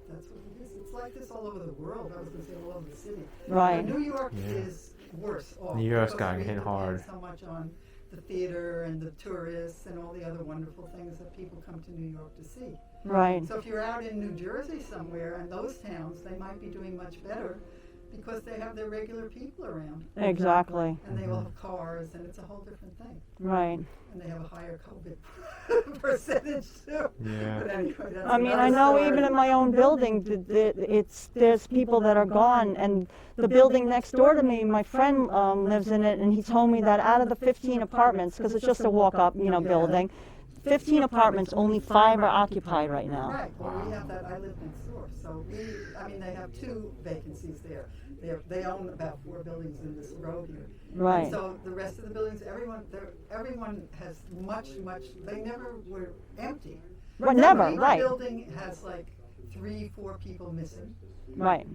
that's what it is. It's like this all over the world. I was going to say all over the city. Right. New York Yeah. is worse off. New York's because gotten we hit depend hard. so much on the theater and the tourists and all the other wonderful things that people come to New York to see. Right. So if you're out in New Jersey somewhere and those towns, they might be doing much better because they have their regular people around. Exactly. And they all have cars and it's a whole different thing. Right. And they have a higher COVID percentage too. Yeah. But anyway, that's I mean, another I know story. even in my own building, there's people that are gone, and the building next door to me, my friend lives in it, and he told me that out of the 15 apartments, because it's just a walk-up, building, 15 apartments, only 5 are occupied right now. Right, well, we have that, I live next door, so they have 2 vacancies there. They own about 4 buildings in this road here. Right. And so the rest of the buildings, everyone has much, they never were empty. Right, never, Each right. building has like 3-4 people missing. Right.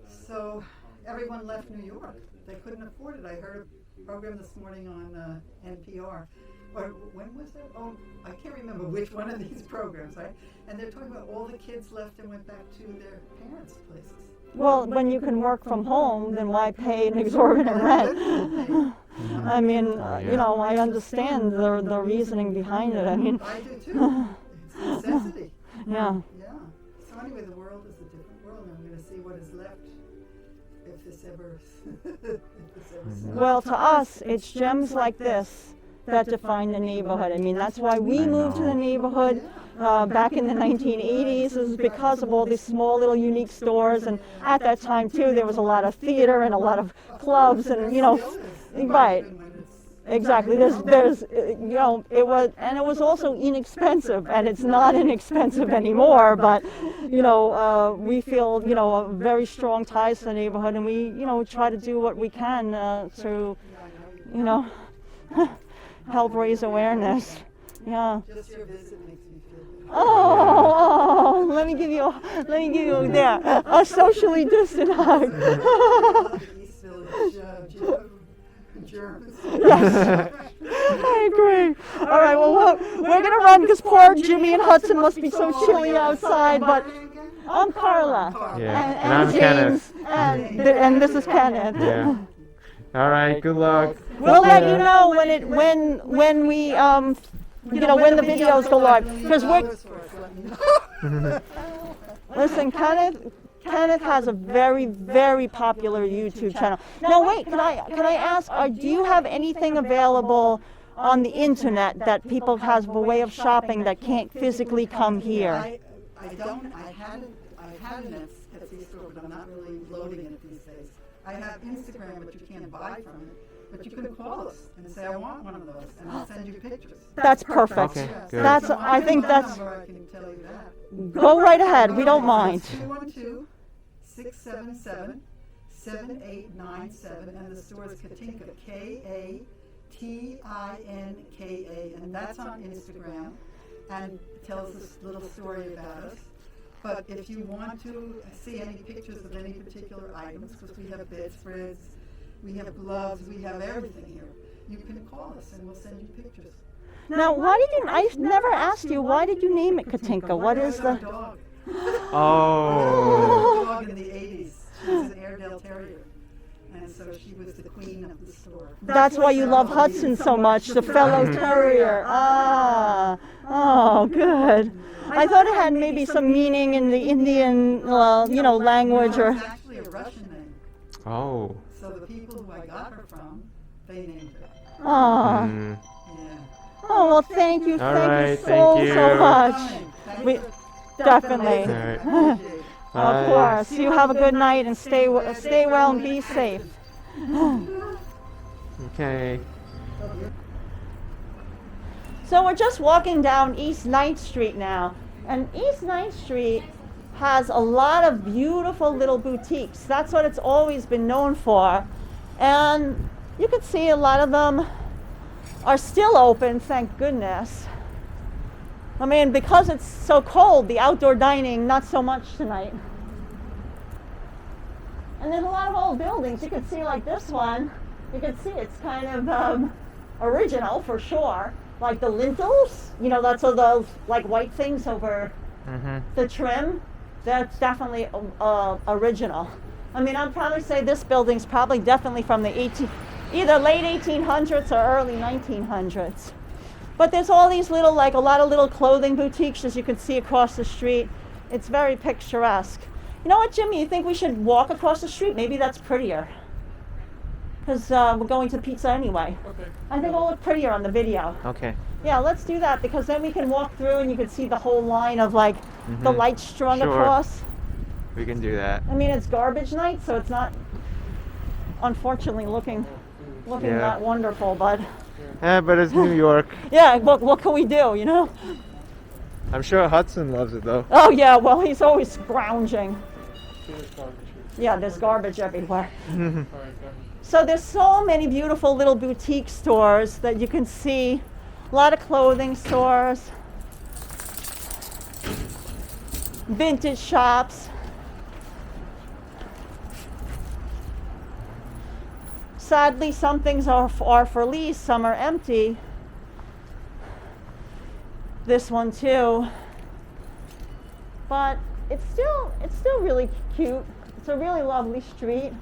So everyone left New York. They couldn't afford it. I heard a program this morning on NPR. Or when was that? Oh, I can't remember which one of these programs, right? And they're talking about all the kids left and went back to their parents' places. Well, when you can work from home, then why pay an exorbitant rent? I mean, I understand the reasoning behind it. I mean, I do too. It's a necessity. yeah. Yeah. So anyway, the world is a different world, and I'm going to see what is left if this ever. Well, to us, it's gems like this that define the neighborhood. I mean, that's why we moved to the neighborhood back in the 1980s, is because of all these small little unique stores. And at that time, too, there was a lot of theater and a lot of clubs and, right. Exactly. There's it was also inexpensive, and it's not inexpensive anymore. But, we feel, very strong ties to the neighborhood, and we, try to do what we can to, help raise awareness. Yeah. Just your visit makes me feel good. Oh, let me give you there a socially distant hug. East Village germs. Yes, I agree. All right, well, we're gonna run because poor Jimmy and Hudson must be so chilly outside. But I'm Carla, Yeah. and And I'm James, and this is Kenneth. Yeah. All right. Good luck. We'll let you know when we when the videos go live, because listen, Kenneth has a very, very popular YouTube channel. Now wait, can I ask, do you have anything available on the internet that people have a way of shopping that can't physically come here? I had an Etsy store, but I'm not really loading it these days. I have Instagram, but you can't buy from it. But you can call us and say, I want one of those, and I'll send you pictures. That's perfect. Okay, Yes. good. That's, So I think that's, I can tell you that. go right ahead, we don't mind. 212-677-7897, and the store is Katinka, Katinka, and that's on Instagram, and tells this little story about us. But if you want to see any pictures of any particular items, because we have bedspreads, we have gloves, we have everything here, you can call us and we'll send you pictures. Now, why did you? I've never asked you. Why did you name it Katinka? What is the? Dog. Oh. Dog in the 80s. She was an Airedale Terrier. And so she was the queen of the store. That's why you love Hudson so much, the fellow terrier. Ah, oh, good. I thought it had maybe some meaning in the Indian, language or. It's actually a Russian name. Oh. So the people who I got her from, they named her. Ah. Mm. Yeah. Oh well, thank you, All thank right, you thank you. so much. Thanks We- for- Definitely. All right. Of Bye. course. You have a good night and stay well and be safe. Okay. So we're just walking down East 9th Street now, and East 9th Street has a lot of beautiful little boutiques. That's what it's always been known for, and you can see a lot of them are still open, thank goodness. I mean, because it's so cold, the outdoor dining, not so much tonight. And there's a lot of old buildings. You can see like this one. You can see it's kind of original for sure. Like the lintels, that's all those like white things over the trim. That's definitely original. I mean, I'd probably say this building's probably definitely from the either late 1800s or early 1900s. But there's all these little, like a lot of little clothing boutiques, as you can see across the street. It's very picturesque. You know what, Jimmy? You think we should walk across the street? Maybe that's prettier. Because we're going to pizza anyway. Okay. I think it'll look prettier on the video. Okay. Yeah, let's do that, because then we can walk through and you can see the whole line of like the lights strung Sure. across. We can do that. I mean, it's garbage night, so it's not, unfortunately, looking Yeah. that wonderful, but But it's New York. yeah, what can we do, I'm sure Hudson loves it though. Oh yeah, well, he's always scrounging. There's garbage here. Yeah, there's garbage everywhere. All right, So there's so many beautiful little boutique stores that you can see. A lot of clothing stores, vintage shops. Sadly, some things are for lease, some are empty. This one too. But it's still really cute. It's a really lovely street.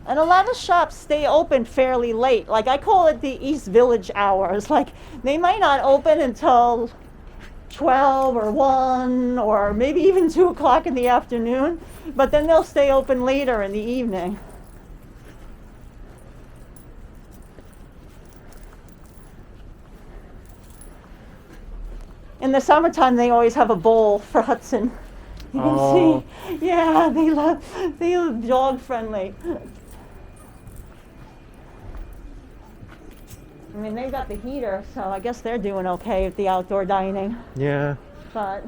And a lot of shops stay open fairly late. Like I call it the East Village hours. Like they might not open until 12 or 1 or maybe even 2 o'clock in the afternoon, but then they'll stay open later in the evening. In the summertime, they always have a bowl for Hudson. You can Oh. see, yeah, they love dog friendly. I mean, they've got the heater, so I guess they're doing okay with the outdoor dining. Yeah. But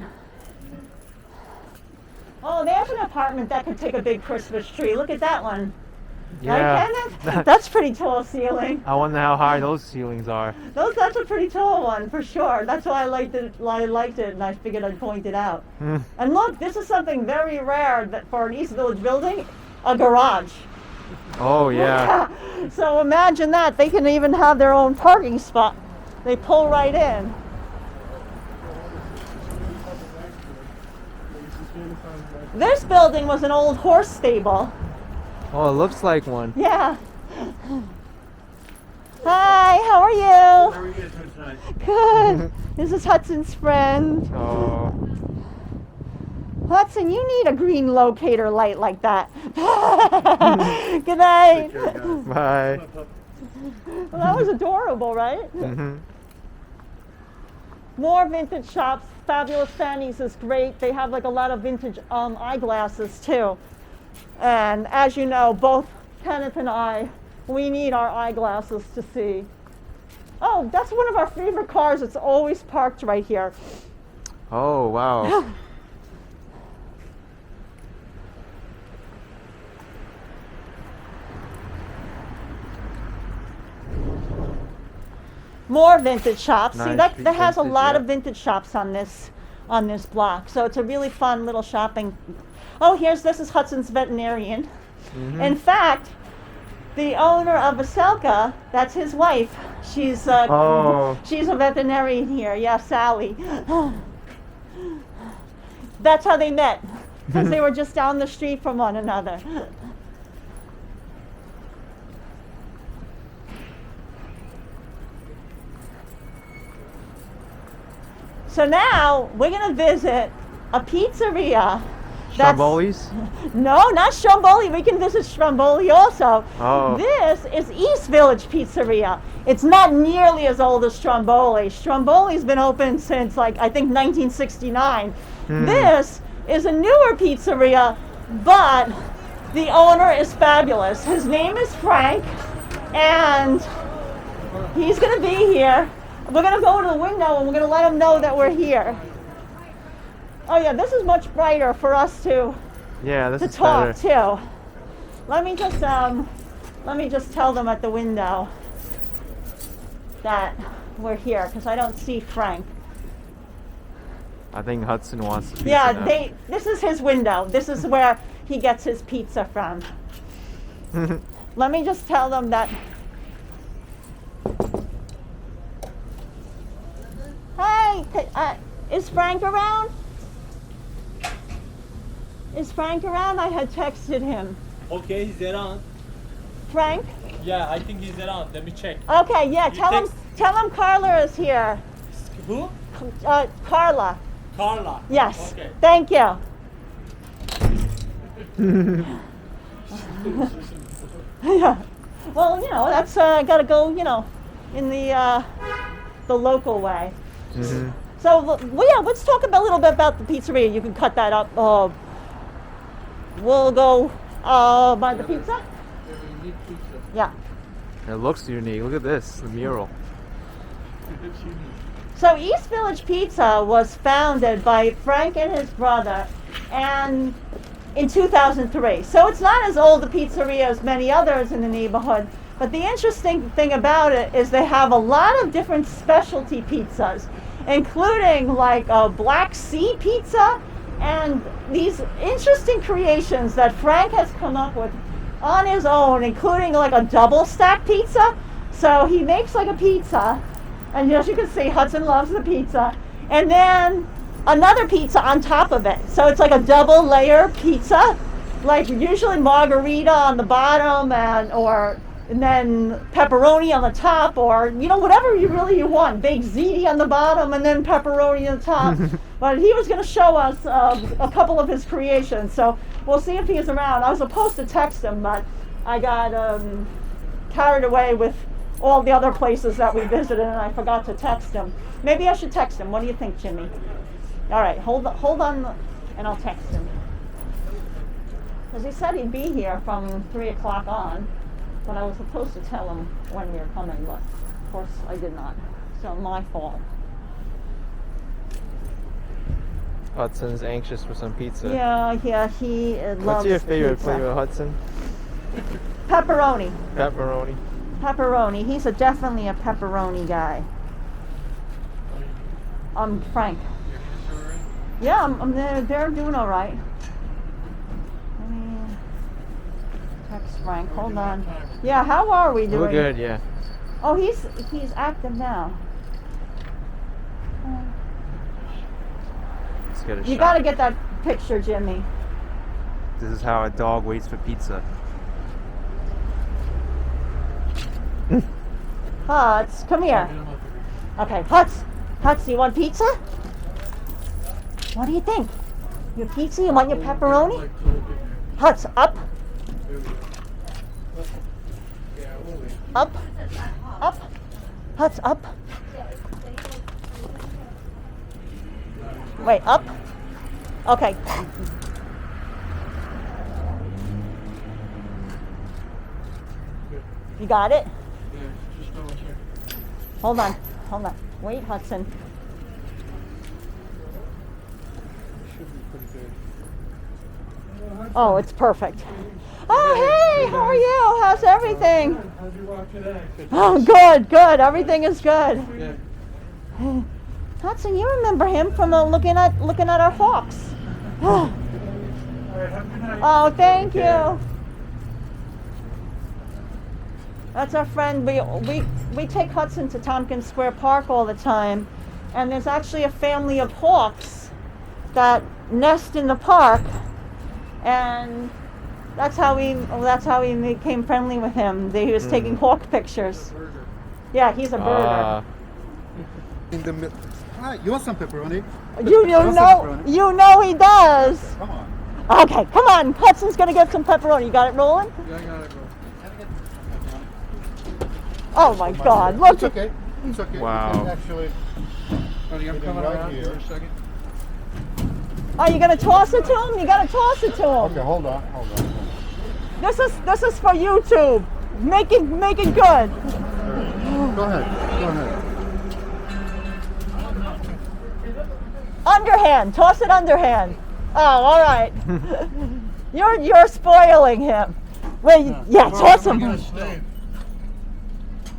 oh, there's an apartment that could take a big Christmas tree. Look at that one. Yeah. Right, Kenneth? That's pretty tall ceiling. I wonder how high those ceilings are. That's a pretty tall one for sure. That's why I liked it, and I figured I'd point it out. And look, this is something very rare that for an East Village building, a garage. Oh yeah. So imagine that. They can even have their own parking spot. They pull right in. This building was an old horse stable. Oh, it looks like one. Yeah. Hi, how are you? How are you guys doing tonight? Good. This is Hudson's friend. Oh. Hudson, you need a green locator light like that. Good night. Take care, guys. Bye. Well, that was adorable, right? More vintage shops. Fabulous Fannies is great. They have like a lot of vintage eyeglasses too. And as you know, both Kenneth and I, we need our eyeglasses to see. Oh, that's one of our favorite cars. It's always parked right here. Oh wow. More vintage shops. See, Nice, that has a vintage, lot yeah. of vintage shops on this block. So it's a really fun little shopping. Oh, this is Hudson's veterinarian. In fact, the owner of Veselka, that's his wife. She's she's a veterinarian here. Yeah, Sally. That's how they met, because they were just down the street from one another. So now we're gonna visit a pizzeria. Stromboli's? No, not Stromboli. We can visit Stromboli also. Oh. This is East Village Pizzeria. It's not nearly as old as Stromboli. Stromboli's been open since I think 1969. This is a newer pizzeria, but the owner is fabulous. His name is Frank, and he's gonna be here. We're gonna go to the window and we're gonna let him know that we're here. Oh yeah, this is much brighter for us to Yeah, this is talk better. too. Let me just tell them at the window that we're here, because I don't see Frank. I think Hudson wants pizza Yeah, now. this is his window. This is where he gets his pizza from. Let me just tell them that. Hey, is Frank around? Is Frank around? I had texted him. Okay, he's around. Frank? Yeah, I think he's around. Let me check. Okay, yeah, You tell him Carla is here. Who? Carla. Carla. Yes. Okay. Thank you. Yeah. Well, that's got to go, in the local way. So, yeah, let's talk a little bit about the pizzeria. You can cut that up. We'll go by the pizza. Yeah. It looks unique. Look at this, the mural. So East Village Pizza was founded by Frank and his brother, and in 2003. So it's not as old a pizzeria as many others in the neighborhood. But the interesting thing about it is they have a lot of different specialty pizzas, including like a Black Sea pizza and these interesting creations that Frank has come up with on his own, including like a double stack pizza. So he makes like a pizza, and as you can see, Hudson loves the pizza, and then another pizza on top of it. So it's like a double layer pizza, like usually margarita on the bottom and then pepperoni on the top, or whatever you want. Baked ziti on the bottom and then pepperoni on the top. But he was going to show us a couple of his creations, so we'll see if he's around. I was supposed to text him, but I got carried away with all the other places that we visited, and I forgot to text him. Maybe I should text him. What do you think, Jimmy? All right, hold on, and I'll text him. Because he said he'd be here from 3 o'clock on, but I was supposed to tell him when we were coming, but of course I did not. So my fault. Hudson's anxious for some pizza. Yeah, he loves What's your favorite pizza. flavor, Hudson? Pepperoni. Pepperoni. Pepperoni. He's definitely a pepperoni guy. Frank. Yeah, they're doing all right. Let me text Frank. Hold on. Yeah, how are we doing? We're good, yeah. Oh, he's active now. Let's get a You shot. got to get that picture, Jimmy. This is how a dog waits for pizza. Huts, come here. Okay, Huts, you want pizza? What do you think? Your pizza? You want your pepperoni? Huts, up. Up. Up. Huts, up. Wait, up. Okay. You got it? Hold on. Wait, Hudson. Oh, it's perfect. Oh, hey, how are you? How's everything? How'd you walk today? Oh, good. Everything is good. Yeah. Hudson, you remember him from looking at our hawks. All right, have a good night. Oh, thank you. That's our friend. We take Hudson to Tompkins Square Park all the time, and there's actually a family of hawks that nest in the park, and that's how we became friendly with him. He was taking hawk pictures. Yeah, he's a birder. In the middle. Hi, you want some pepperoni? You know he does. Come on. Okay, come on. Hudson's gonna get some pepperoni. You got it rolling? Yeah, I got it, bro. Oh my God! Look It's okay. It's okay. Wow. You can actually. Buddy, I'm Get it coming right around here. for a second. Are you gonna toss it to him? You gotta toss it to him. Okay, hold on. This is for YouTube. Make it good. Go ahead. Underhand. Toss it underhand. Oh, all right. You're spoiling him. Wait, yeah, toss him. Are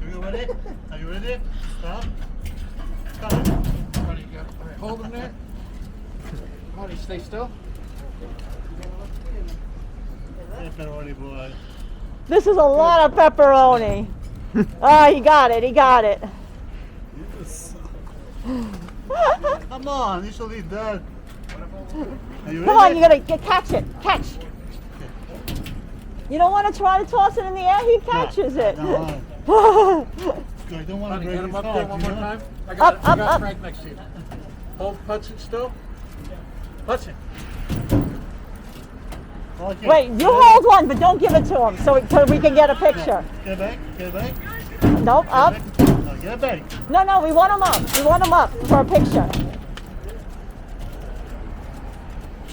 you ready? Are you ready? Stop. Stop. Buddy, you got it. All right, hold him there. Buddy, stay still. Pepperoni boy. This is a lot of pepperoni. Oh, he got it. Come on, you should eat that. Are you ready? Come on, you gotta catch it. Catch. You don't want to try to toss it in the air. He catches it. No. I don't want Buddy, to break get him his up there heart, one you more know? time. I got it. I Up, got up. Frank next to you. Hold Hudson still. Hudson. Okay. Wait, you hold one, but don't give it to him, so we can get a picture. Get back. Nope, up. No, get back. No, we want him up. We want him up for a picture.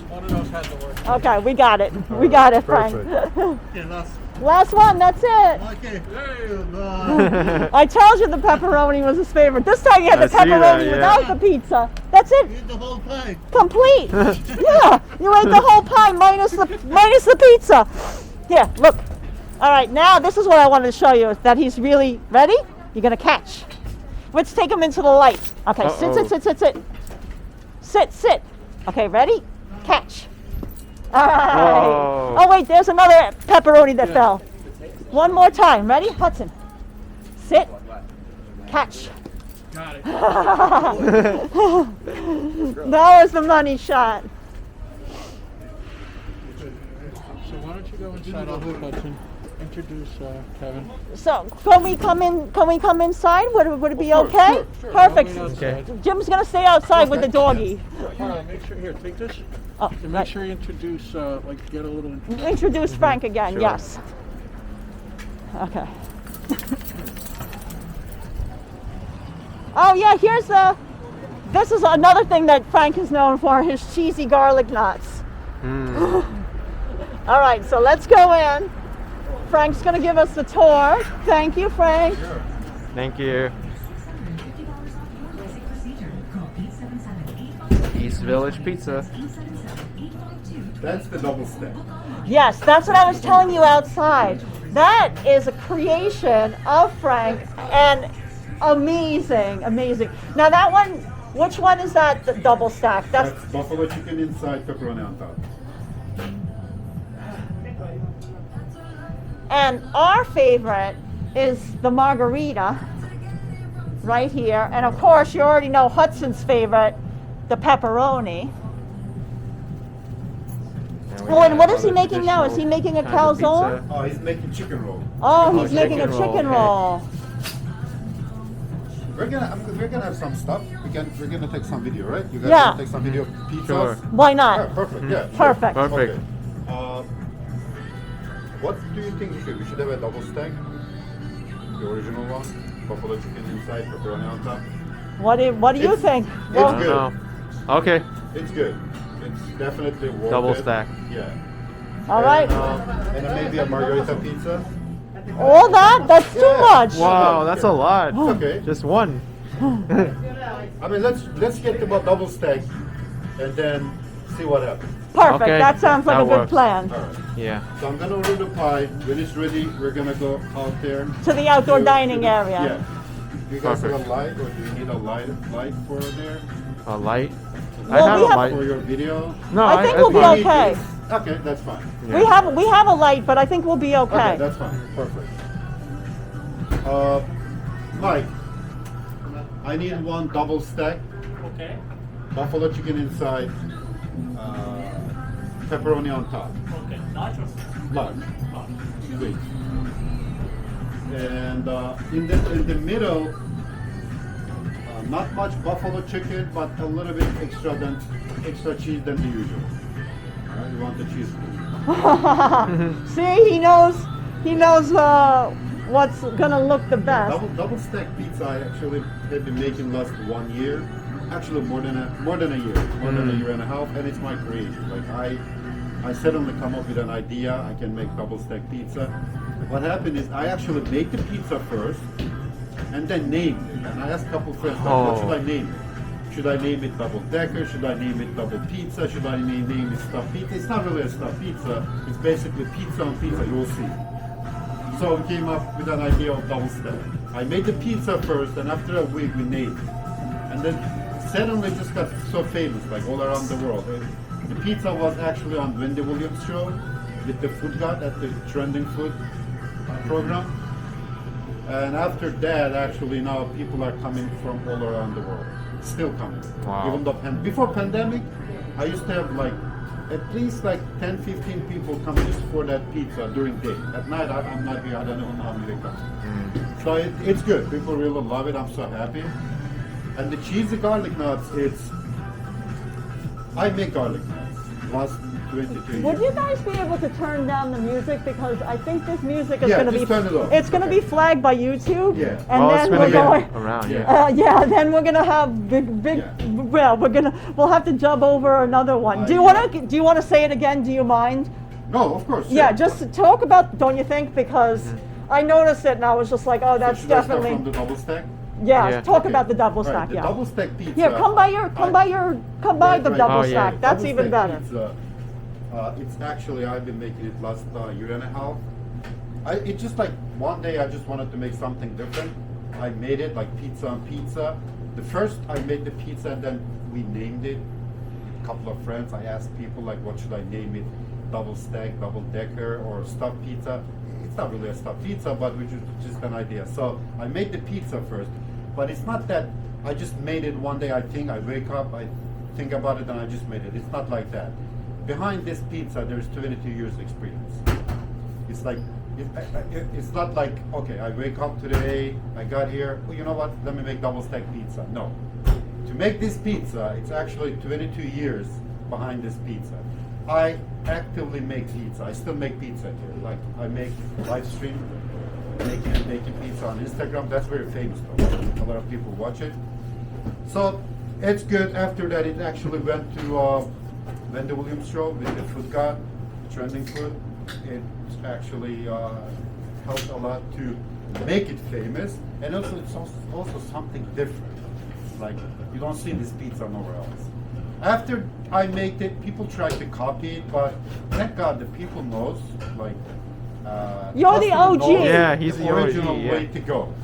One of those had to work. Okay, we got it. We got it, Frank. Okay, last. Last one, that's it. Okay. Good boy. I told you the pepperoni was his favorite. This time he had the I see that, pepperoni yeah. without the pizza. That's it. Eat the whole pie. Complete. Yeah, you ate the whole pie minus the pizza. Yeah, look. All right, now this is what I wanted to show you, that he's really ready. You're gonna catch. Let's take him into the light. Okay, Uh-oh. sit. Okay, ready? Catch. All right. Whoa. Oh wait, there's another pepperoni that fell. One more time. Ready? Hudson. Sit. Catch. Got it. That was the money shot. So why don't you go inside of Hudson? Introduce Kevin. So can we come in? Can we come inside? Would it be Of course, okay? sure. Perfect. Wait outside. Jim's gonna stay outside with the doggy. Hold on, make sure. Here, take this. Oh, And make right. sure you introduce, get a little. Introduce Frank again. Sure. Yes. Okay. Oh yeah, here's the. This is another thing that Frank is known for: his cheesy garlic knots. All right, so let's go in. Frank's gonna give us the tour. Thank you, Frank. Thank you. East Village Pizza. That's the double stack. Yes, that's what I was telling you outside. That is a creation of Frank, and amazing. Now that one, which one is that? The double stack. That's buffalo chicken inside, pepperoni on top. And our favorite is the margarita right here. And of course, you already know Hudson's favorite, the pepperoni. Oh, and what is he making now? Is he making a calzone? Oh, he's making chicken roll. Oh, he's making a chicken roll, chicken okay. roll. We're gonna have some stuff. We're gonna take some video, right? You guys Yeah. wanna take some video of pizzas? Sure. Why Yeah, not? perfect. Yeah. sure. Perfect. Perfect. Okay. What do you think we should? We should have a double stack, the original one, buffalo chicken inside, pepperoni on top. What do you It's- think? it's Well, I don't good. know. Okay. It's good. It's definitely worth Double it. stack. Yeah. all right. And then maybe a margarita pizza. All that's too Yeah. much. Wow, that's a lot. It's okay. Just one. I mean, let's get to a double stack, and then see what happens. Perfect. Okay, That sounds like that a good works. plan. All right. Yeah. So I'm gonna order the pie. When it's ready, we're gonna go out there To the outdoor to- dining to the- area. Yeah. You guys have Perfect. a light, or do you need a light for there A light. Well, I have we a have- light. for your video? No, I think we'll be fine. okay. Okay, that's fine. Yeah. We have a light, but I think we'll be Okay, okay. that's fine. Perfect. Mike, I need one double stack, Okay. buffalo chicken inside, pepperoni on top, Okay. Nachos. large, sweet. And in the middle, not much buffalo chicken, but a little bit extra cheese than the usual. All right, you want the cheese? See, he knows what's gonna look the best. Double stack pizza. I actually have been making last 1 year. Actually, more than a year, more than a year and a half, and it's my creation. Like I suddenly come up with an idea. I can make double stack pizza. What happened is I actually made the pizza first, and then named it. And I asked a couple friends, like, what should I name it? Should I name it double decker? Should I name it double pizza? Should I name it stuffed pizza? It's not really a stuffed pizza. It's basically pizza on pizza. You will see. So we came up with an idea of double stack. I made the pizza first, and after a week we named it. And then suddenly it just got so famous, like all around the world. The pizza was actually on Wendy Williams' show with the food god at the trending food program. And after that, actually now people are coming from all around the world. Still coming. Wow. Even though before pandemic, I used to have like at least like 10, 15 people come just for that pizza during day. At night, I'm not here. I don't know how many they come. So it's good. People really love it. I'm so happy. And the cheesy garlic nuts, I make garlic nuts last 22 years. Would you guys be able to turn down the music, because I think this music is Yeah, going to just be turn it off. it's going to be flagged by YouTube. Yeah. And Well, then it's we're gonna going be around. Yeah. yeah, then we're gonna have big. Yeah. Well, we'll have to dub over another one. Do you want to say it again? Do you mind? No, of course. Yeah, just to talk about. Don't you think? Because I noticed it and I was just like, oh, that's Should I start definitely. from the double stack? Yeah, talk Okay. about the double Right, stack. the Yeah. double stack pizza. Here, come by the Right. double Oh, yeah. stack. That's Double even stack better. Pizza, it's actually I've been making it last year and a half. It's just like one day I just wanted to make something different. I made it like pizza on pizza. The first I made the pizza and then we named it. A couple of friends. I asked people like, what should I name it? Double stack, double decker, or stuffed pizza. It's not really a stuffed pizza, but which is just an idea. So I made the pizza first, but it's not that I just made it one day. I wake up, I think about it, and I just made it. It's not like that. Behind this pizza, there's 22 years experience. It's like it's not like, okay, I wake up today, I got here, well, you know what? Let me make double stack pizza. No, to make this pizza, it's actually 22 years behind this pizza. I actively make pizza. I still make pizza here. Like I make live stream making pizza on Instagram. That's very famous though. A lot of people watch it. So it's good. After that, it actually went to Wendy Williams show with the food god, trending food. It actually helped a lot to make it famous, and also it's also something different. Like you don't see this pizza nowhere else. After I made it, people tried to copy it, but thank God the people knows like. You're the customer OG. knows Yeah, he's the original OG, yeah. way to go.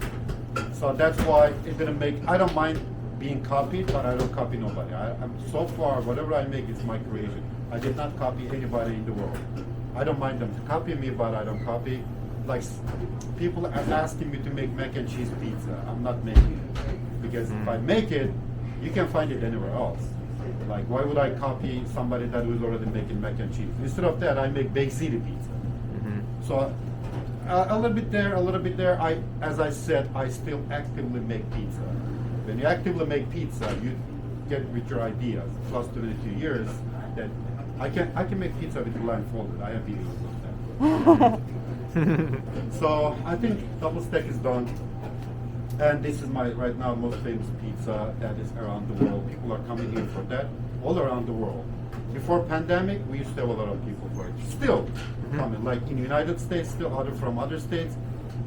So that's why it didn't make. I don't mind being copied, but I don't copy nobody. I'm so far, whatever I make is my creation. I did not copy anybody in the world. I don't mind them to copy me, but I don't copy. Like people are asking me to make mac and cheese pizza. I'm not making it because if I make it, you can find it anywhere else. Like why would I copy somebody that was already making mac and cheese? Instead of that, I make baked ziti pizza. So a little bit there, a little bit there. As I said, I still actively make pizza. When you actively make pizza, you get with your ideas. Plus 22 years, that I can make pizza with blindfolded. I have videos of that. So I think double stack is done, and this is my right now most famous pizza that is around the world. People are coming here for that all around the world. Before pandemic, we used to have a lot of people for it. Still coming, like in the United States, still from other states.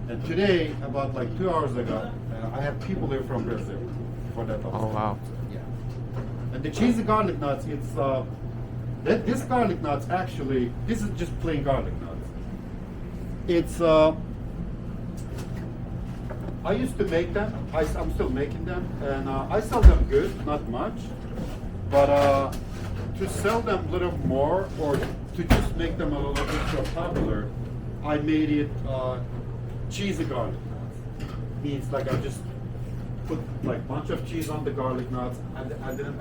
And today, about like 2 hours ago, I have people here from Brazil for that. Oh wow. Yeah. And the cheesy garlic nuts, it's this garlic nuts actually, this is just plain garlic nuts. It's I used to make them. I'm still making them, and I sell them good, not much, but to sell them a little more or to just make them a little bit more popular, I made it cheesy garlic nuts. means like I just put like bunch of cheese on the garlic knots. I didn't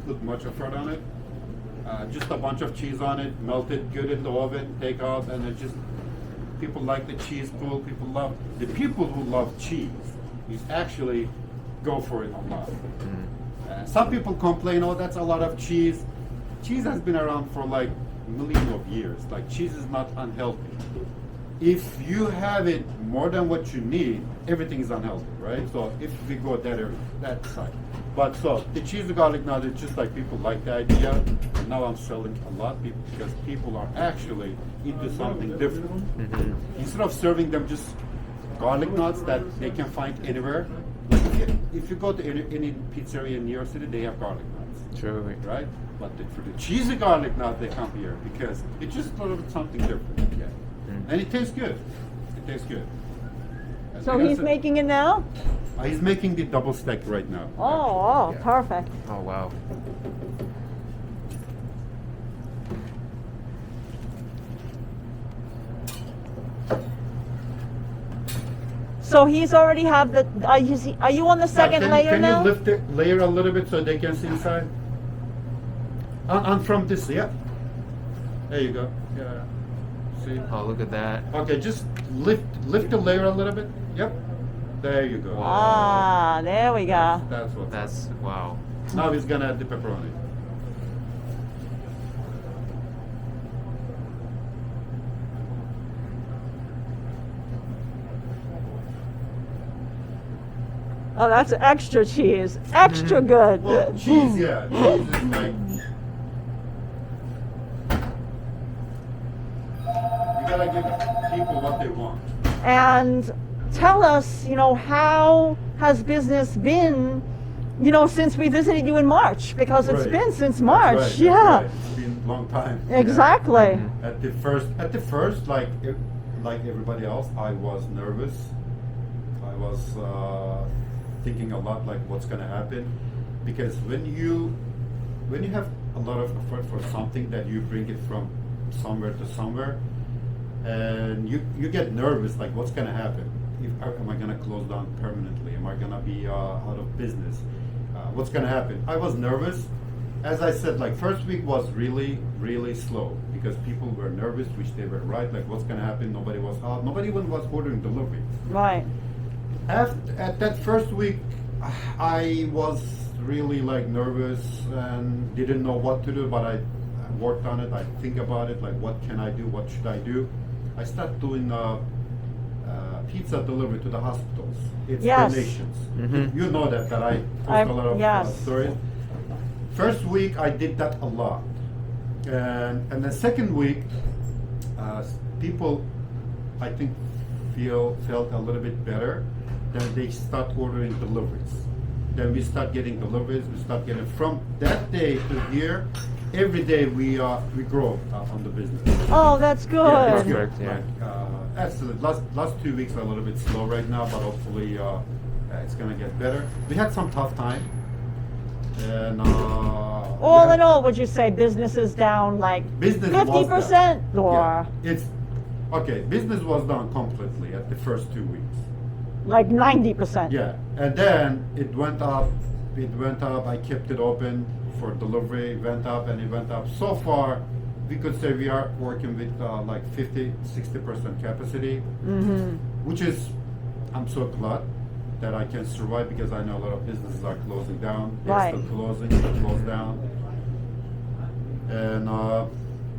put much effort on it. Just a bunch of cheese on it, melt it good in the oven, take out, and it just people like the cheese pull. The people who love cheese is actually go for it a lot. Some people complain, oh, that's a lot of cheese. Cheese has been around for like millions of years. Like cheese is not unhealthy. If you have it more than what you need, everything is unhealthy, right? So if we go that side. But so the cheese and garlic nut, it's just like people like the idea. And now I'm selling a lot because people are actually into something different. Instead of serving them just garlic nuts that they can find anywhere. Like if you go to any pizzeria in New York City, they have garlic nuts. Truly. Right? But for the cheesy garlic nut, they come here because it's just a little bit something different. Yeah. And it tastes good. It tastes good. So he's making it now? He's making the double stack right now. Oh, Yeah. perfect. Oh wow. So he's already have the. Are you on the second layer can now? you lift the layer a little bit so they can see inside? From this, yeah. There you go. Yeah. See? Oh, look at that. Okay, just lift the layer a little bit. Yep. There you go. Ah, there we go. That's what. That's wow. Now he's gonna add the pepperoni. Oh, that's extra cheese. Extra good. Well, cheese, yeah. Cheese is like. You gotta give people what they want. And tell us, how has business been, since we visited you in March? Because it's Right. been since That's March. right, Yeah. that's right. It's been a long time. Exactly. Yeah. At the first, like everybody else, I was nervous. I was thinking a lot, like what's gonna happen, because when you have a lot of effort for something that you bring it from somewhere to somewhere, and you get nervous, like what's gonna happen? Am I gonna close down permanently? Am I gonna be out of business? What's gonna happen? I was nervous. As I said, like first week was really, really slow because people were nervous, which they were right. Like what's gonna happen? Nobody was out. Nobody even was ordering delivery. Right. At that first week, I was really like nervous and didn't know what to do. But I worked on it. I think about it. Like what can I do? What should I do? I started doing pizza delivery to the hospitals. It's Yes. donations. Mhm. You know that I post a lot of yes. stories. First week I did that a lot, and the second week, people, I think, felt a little bit better. Then they start ordering deliveries. Then we start getting deliveries. We start getting from that day to here. Every day we grow on the business. Oh, that's good. Yeah, it's Perfect, good. yeah. Like, absolutely. Last 2 weeks are a little bit slow right now, but hopefully it's gonna get better. We had some tough time, and All in all, would you say business is down like business was 50% down. or Yeah, it's okay. Business was down completely at the first 2 weeks. like 90%? Yeah, and then it went up. It went up. I kept it open for delivery. It went up and it went up. So far, we could say we are working with like 50-60% capacity, which is, I'm so glad that I can survive because I know a lot of businesses are closing down. They're Right. still closing, closed down. And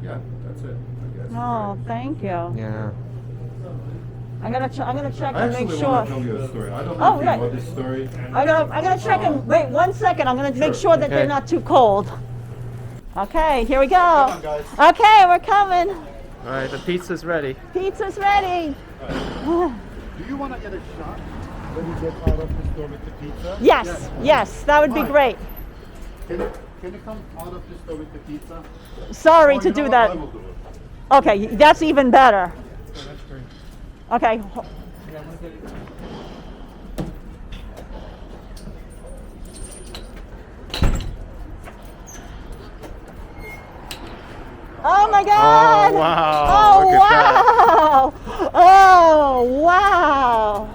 yeah, that's it, I guess. Oh, thank you. Yeah. I'm gonna check I and actually make want to sure. tell you a story. I don't Oh, know if right. you know this story. I'm gonna check and wait 1 second. I'm gonna make sure that they're Okay. not too cold. Okay, here we go. Come on, guys. Okay, we're coming. All right, the pizza's ready. Pizza's ready. Do you want to get a shot when you get out of the store with the pizza? Yes, yes, that would be Fine. great. Can you come out of the store with the pizza? Sorry Oh, to you know do what? that. I will do it. Okay, that's even better. So that's great. Okay. Yeah, I'm gonna get it. Oh my God! wow. Oh Look at that. wow! Oh wow!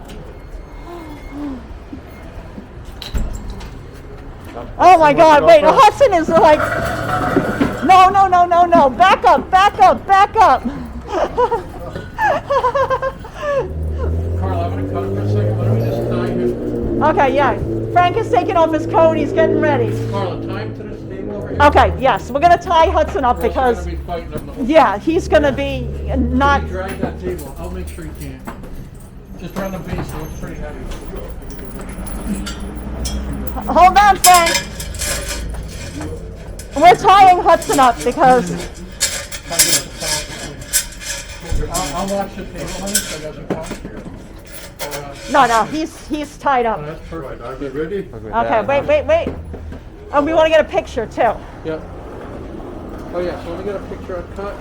Oh my God! Wait, Hudson is like, no! Back up! Carl, I'm gonna cut it for a second. Why don't we just tie him? Okay, yeah. Frank is taking off his coat. He's getting ready. Carla, tie him to this table over here. Okay, yes, we're gonna tie Hudson up Or else you're because, gonna be fighting him the whole yeah, he's gonna be not. You drag that table. I'll make sure you can. Just around the base, so it's pretty heavy. Hold on, Frank. We're tying Hudson up because. I'll watch the table, honey, so it doesn't fall. No, he's tied Oh, up. that's perfect. Are we ready? Okay, wait. Oh, we want to get a picture too. Yep. Oh yeah, so let me get a picture of cut.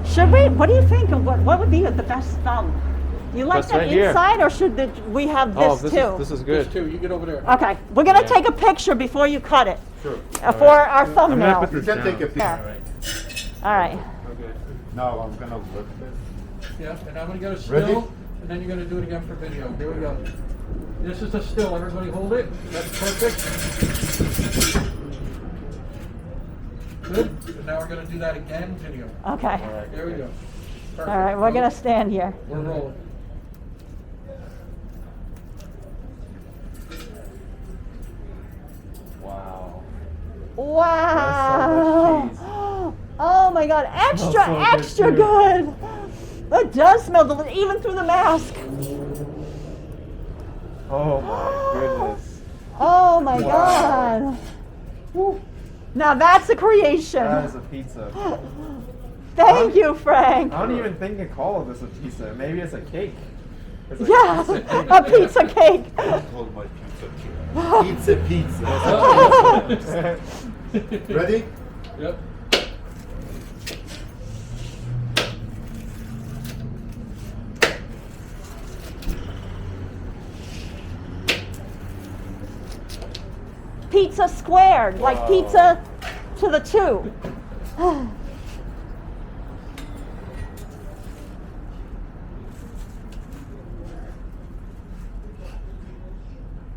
Should we? What do you think? Of what would be the best thumb? You like That's that right here. inside, or should we have this too? This is There's good. two. You get over there. Okay, we're gonna take a picture before you cut it Sure. for our I'm gonna thumbnail. put You this can down. take a picture. Yeah. All right. Now I'm gonna look this. Yeah, and I'm gonna get a still, Ready? and then you're gonna do it again for video. Here we go. This is a still. Everybody hold it. That's perfect. Good. And now we're gonna do that again, video. Okay. There we go. Perfect. All right, we're gonna stand here. We're rolling. Wow. Wow. That's so much cheese. Oh my God, extra, Smells so good, extra too. good. It does smell delicious, even through the mask. Oh my goodness. Oh my God. Woo. Now that's a creation. That is a pizza. Thank you, Frank. I don't even think you call this a pizza. Maybe it's a cake. It's like Yeah, a pizza cake. Hold my pizza. Pizza. Ready? Yep. Pizza squared, like pizza to the two.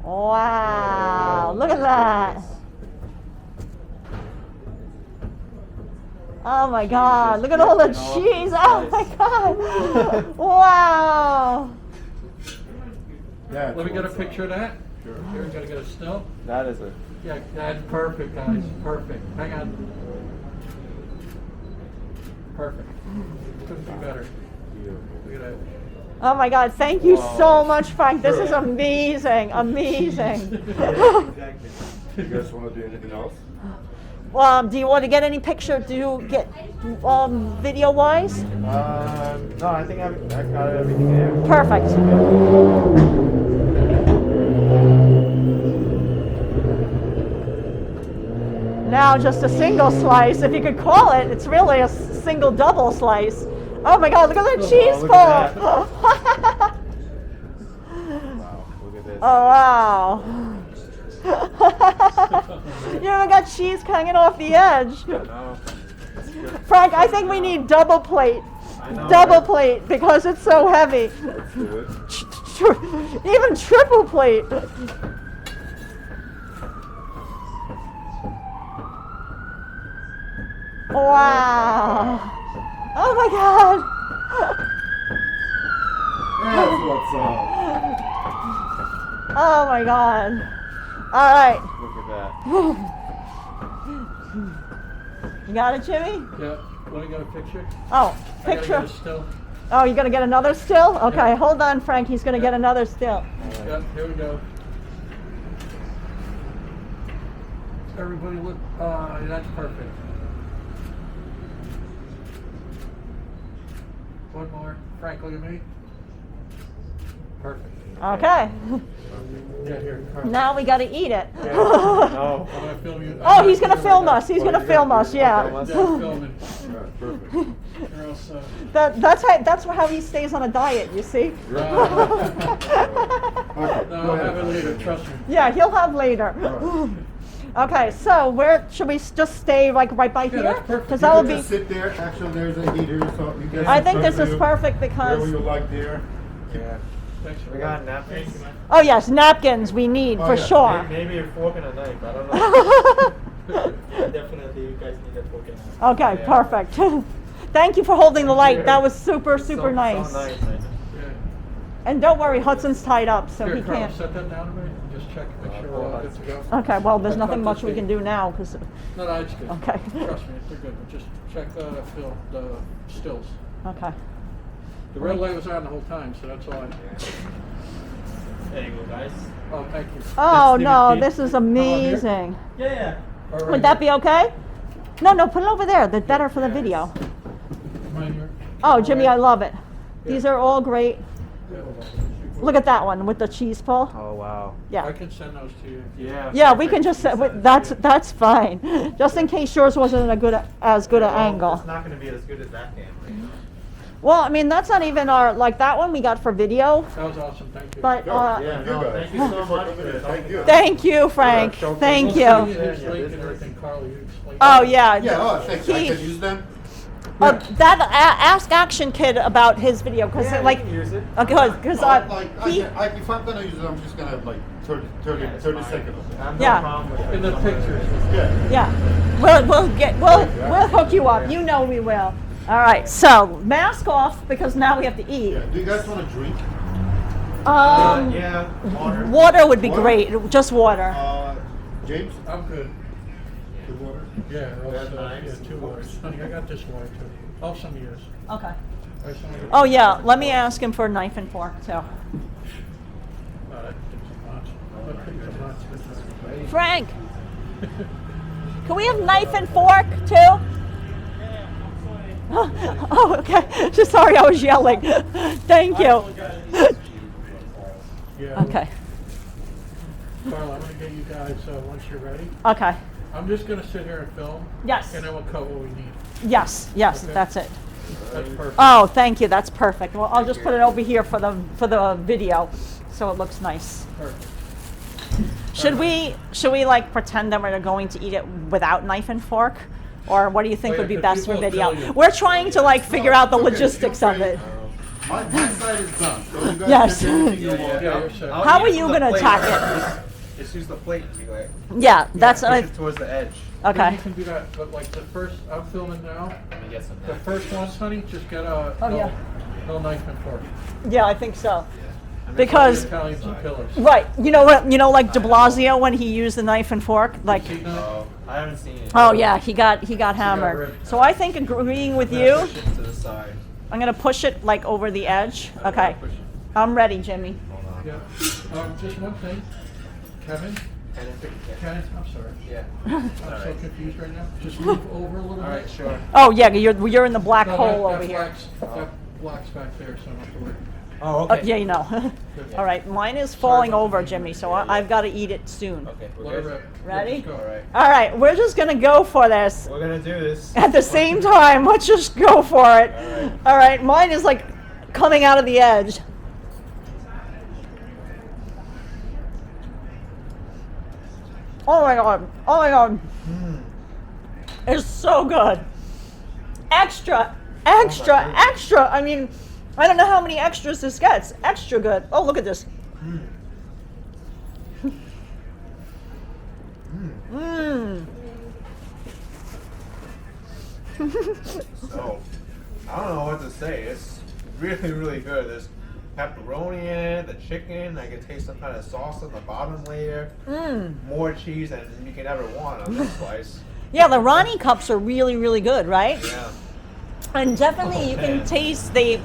Wow, look at that. Oh my God, look at all the cheese. Oh my God. Wow. Yeah. Let me get a picture of that. Sure. Here, we gotta get a still. That is a. Yeah, that's perfect, guys. Perfect. Hang on. Perfect. Couldn't be better. Look at that. Oh my God, thank you so much, Frank. This is amazing, amazing. You guys want to do anything else? Do you want to get any picture? Do you get video-wise? No, I think I got everything there. Perfect. Now just a single slice, if you could call it. It's really a single double slice. Oh my God, look at the cheese look pull. at Oh Wow, look at this. wow. You even got cheese hanging off the edge. No. Frank, I think we need double plate. I know, Double right? plate because it's so heavy. Let's do it. Even triple plate. Wow. Oh my God. That's what's up. Oh my God. All right. Look at that. You got it, Jimmy? Yeah. Want to get a picture? Oh, I gotta picture. get a still. Oh, you're going to get another still? Okay, Yeah. hold on, Frank. He's going to get another still. Yep, here we go. Everybody look, that's perfect. One more. Frank, look at me. Perfect. Okay. Yeah, here. Carl. Now we got to eat it. No. I'm gonna film you. Oh, he's going to film us. He's going to film us, yeah. Film us? Yeah, I'm filming. Alright, perfect. Or else, That's how he stays on a diet, you see? Okay, no, go I'll have it ahead. later, trust me. Yeah, he'll have later. Okay, so where should we just stay, like right by Yeah, here? that's perfect. Because You that can will be. just sit there. Actually, there's a heater, so you guys. I can think turn this is to perfect Wherever because. you like there. Yeah. Thanks for We got that. napkins. Thank you, man. Oh yes, napkins we need Oh, for yeah. sure. Maybe a fork and a knife. I don't know. Definitely, you guys need a token. Okay, Yeah. perfect. Thank you for holding the light. you. That was super nice. So nice. Man. Yeah. And don't worry, Hudson's tied up, so Here, he Carl, can't. set that down a minute. Just check, make sure we're all good to go. Okay, well, there's I nothing cut much this we big. can do now because. No, no, it's good. Okay. Trust me, they're good. But just check the stills. Okay. The red light was on the whole time, so that's all I. There you go, guys. Oh, thank you. Oh Let's no, leave it this is here. amazing. Yeah. Or right Would that here. be okay? No, put it over there. That's better for the video. Mine here. Oh, Jimmy, I love it. Yeah. These are all great. Yeah. Look at that one with the cheese pull. Oh wow. I Yeah. can send those to you. Yeah. Yeah, we can just say that's fine. Just in case yours wasn't as good an angle. It's not going to be as good as that camera. Well, I mean that's not even our like that one we got for video. That was awesome. Thank you. But Yeah, Thank you, no, guys. thank you so much for Thank you. thank you, Frank. Yeah, Thank We'll send you. his Yeah, link business. and everything, Carl. You explain. Oh yeah. Yeah, oh, thanks. I He- can use them. That Ask Action Kid about his video because Yeah, like you can use it. because If I'm gonna use it, I'm just gonna like 30 seconds of it. I have Yeah. no problem with it. In the pictures. Yeah. yeah, we'll hook you up. You know we will. All right, so mask off because now we have to eat. Yeah. Do you guys want to drink? Yeah, water. Water would be Water? great. Just water. James? I'm good. Good water? Yeah, That's also, nice. yeah, 2 waters. Honey, I got this water too. Oh, some years. Okay. I just wanna get- Oh yeah, let me ask him for a knife and fork too. That takes a lot. That takes a lot. Frank, can we have knife and fork too? Oh, okay. Just sorry, I was yelling. Thank you. Yeah. Okay. Carl, I'm gonna get you guys once you're ready. Okay. I'm just gonna sit here and film. Yes. And then we'll cut what we need. Yes. Okay. That's it. That's perfect. Oh, thank you. That's perfect. Well, I'll just put it over here for the video, so it looks nice. Perfect. Should we like pretend that we're going to eat it without knife and fork, or what do you think Oh, yeah, would be 'cause best for people video? tell you. We're trying to like figure out the Okay, logistics feel of free. it. My side is done. So you guys Yes. can do anything you want. Yeah, you're set. I'll How eat are it you from the gonna plate. attack it? Just use the plate and be like, Yeah, that's push I. it towards the edge. Okay. You can do that, but like the first, I'm filming now. Let me get some. The first one, honey, just get a Oh, yeah. no knife and fork. Yeah, I think so. And Because Italians and killers. right, you know what? You know, like De Blasio when he used the knife and fork, like. See that? Oh, I haven't seen it. Oh yeah, he got hammered. ripped. So I think agreeing with you, Push it to the side. I'm gonna push it like over the edge. Okay, Push it. I'm ready, Jimmy. Hold on. Yeah. Just one thing, Kevin. And if it, Kenneth, I'm sorry. yeah. I'm so Alright. confused right now. Just move over a little bit. Alright, sure. Oh yeah, you're in the black No, hole that over here. That black's back there, so I don't have to worry. Oh, Oh, okay. yeah, you know. All right, mine is falling over, Jimmy. So I've got to eat it soon. Okay, Let we're it good. rip. Ready? Let's go. Alright. All right, we're just gonna go for this We're gonna do this. at the same time. Let's just go for it. Alright. All right, mine is like coming out of the edge. Oh my god! Oh my god! It's so good. Extra, extra, extra. I mean, I don't know how many extras this gets. Extra good. Oh, look at this. Mmm. So, I don't know what to say. It's really, really good. There's pepperoni in it, the chicken. I can taste some kind of sauce on the bottom layer. Mmm. More cheese than you can ever want on this slice. Yeah, the Ronnie cups are really, really good, right? Yeah. And definitely you can man. taste the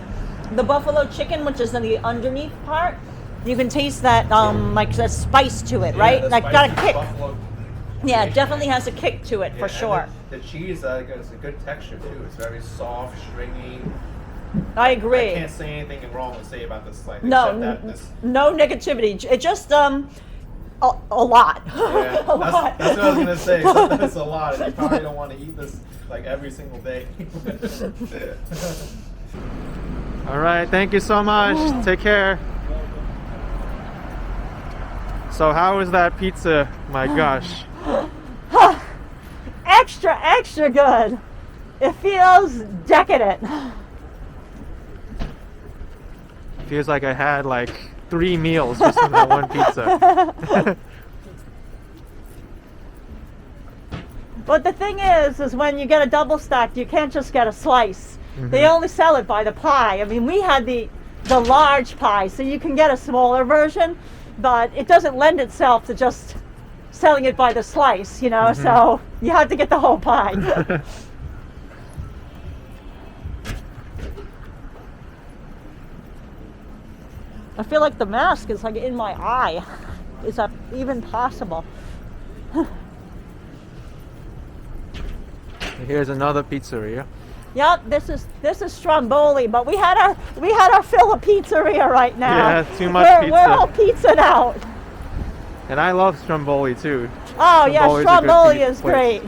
buffalo chicken, which is in the underneath part. You can taste that like the spice to it, right? Yeah, the Like got a spicy kick. buffalo. Yeah, it definitely has a kick to it Yeah, for and sure. The cheese it's a good texture too. It's very soft, stringy. I agree. I can't say anything wrong to say about this slice. No, except that this. no negativity. It just a lot. Yeah, a lot. that's what I was gonna say. Except that it's a lot, and you probably don't want to eat this like every single day. All right, thank you so much. Take care. So how was that pizza? My gosh. Extra, extra good. It feels decadent. Feels like I had like 3 meals just from that one pizza. But the thing is when you get a double stacked, you can't just get a slice. They only sell it by the pie. I mean, we had the large pie, so you can get a smaller version, but it doesn't lend itself to just selling it by the slice, you know, so you have to get the whole pie. I feel like the mask is like in my eye. Is that even possible? Here's another pizzeria. Yep, this is Stromboli, but we had our fill of pizzeria right now. Yeah, too much pizza. We're all pizzaed out. And I love Stromboli too. Oh yeah, Stromboli's a good Stromboli is place. great.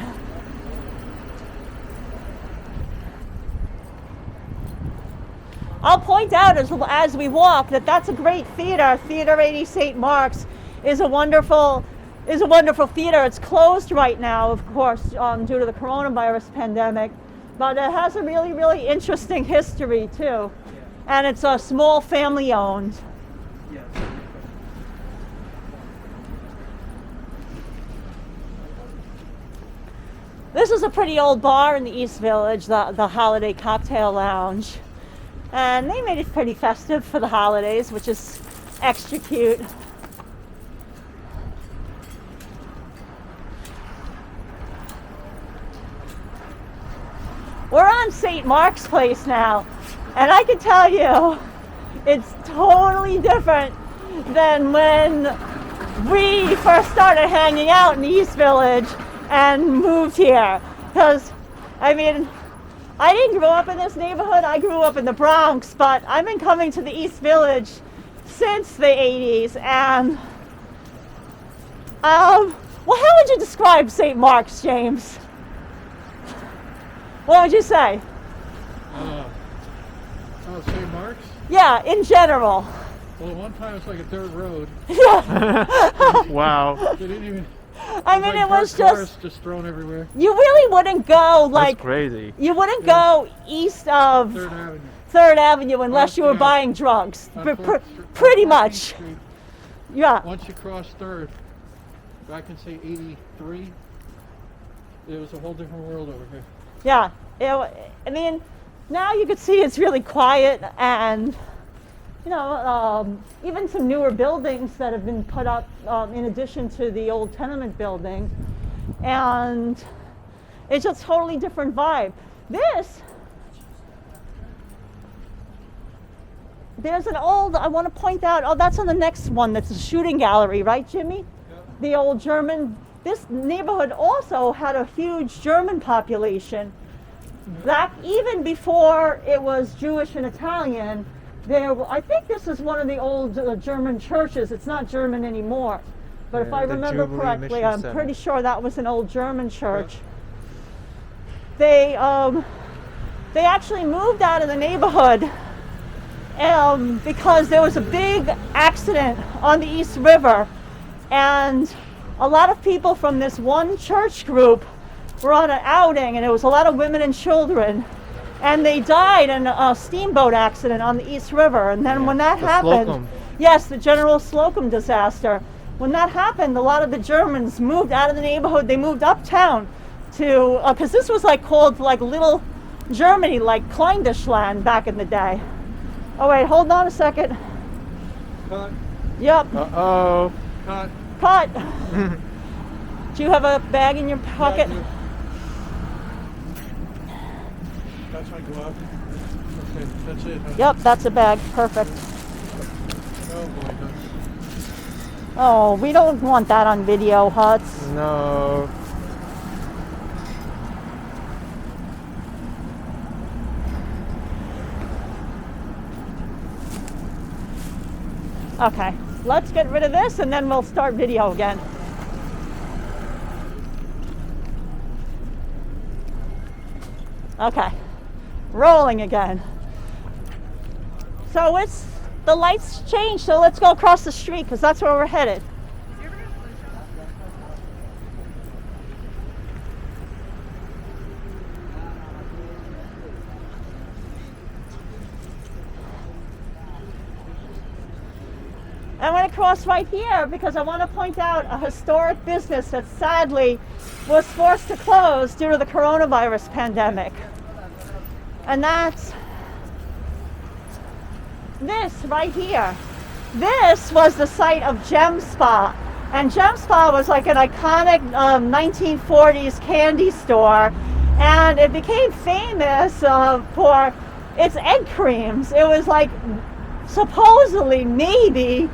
I'll point out as we walk that that's a great theater. Theater 80 St. Mark's is a wonderful theater. It's closed right now, of course, due to the coronavirus pandemic, but it has a really, really interesting history too. And it's a small family owned. This is a pretty old bar in the East Village, the Holiday Cocktail Lounge. And they made it pretty festive for the holidays, which is extra cute. We're on St. Mark's Place now, and I can tell you, it's totally different than when we first started hanging out in the East Village and moved here. Because, I mean, I didn't grow up in this neighborhood. I grew up in the Bronx, but I've been coming to the East Village since the 80s. And, well, how would you describe St. Mark's, James? What would you say? St. Mark's? Yeah, in general. Well, at one time it was like a dirt road. Wow. They didn't even. I mean, it was cars just thrown everywhere. You really wouldn't go like. That's crazy. You wouldn't go east of 3rd Avenue. 3rd Avenue unless you were Yeah. buying drugs. On Pretty 14th much. Street. Yeah. Once you cross 3rd, back in say 83, it was a whole different world over here. Yeah. I mean, now you could see it's really quiet and, you know, even some newer buildings that have been put up in addition to the old tenement building. And it's a totally different vibe. There's an old, I want to point out, that's on the next one, that's a shooting gallery, right, Jimmy? Yep. The old German, this neighborhood also had a huge German population. Back even before it was Jewish and Italian, I think this is one of the old German churches. It's not German anymore. But if Yeah, I the remember Jubilee correctly, Mission I'm Center. pretty sure that was an old German church. They actually moved out of the neighborhood because there was a big accident on the East River, and a lot of people from this one church group were on an outing, and it was a lot of women and children, and they died in a steamboat accident on the East River. And then when that the happened, Slocum. yes, the General Slocum disaster. When that happened, a lot of the Germans moved out of the neighborhood. They moved uptown to, because this was like called like Little Germany, like Kleindischland back in the day. Oh wait, hold on a second. Cut. Yep, Uh-oh. Cut. cut. Do you have a bag in your pocket? Yeah, that's my glove. Okay, that's it. Huh? Yep, that's a bag. Perfect. Oh boy. Huh? Oh, we don't want that on video, Huts. No. Okay, let's get rid of this and then we'll start video again. Okay, rolling again. So the lights changed, so let's go across the street because that's where we're headed. I'm going to cross right here because I want to point out a historic business that sadly was forced to close due to the coronavirus pandemic. And that's this right here. This was the site of Gem Spa. And Gem Spa was like an iconic 1940s candy store. And it became famous for its egg creams. It was like supposedly maybe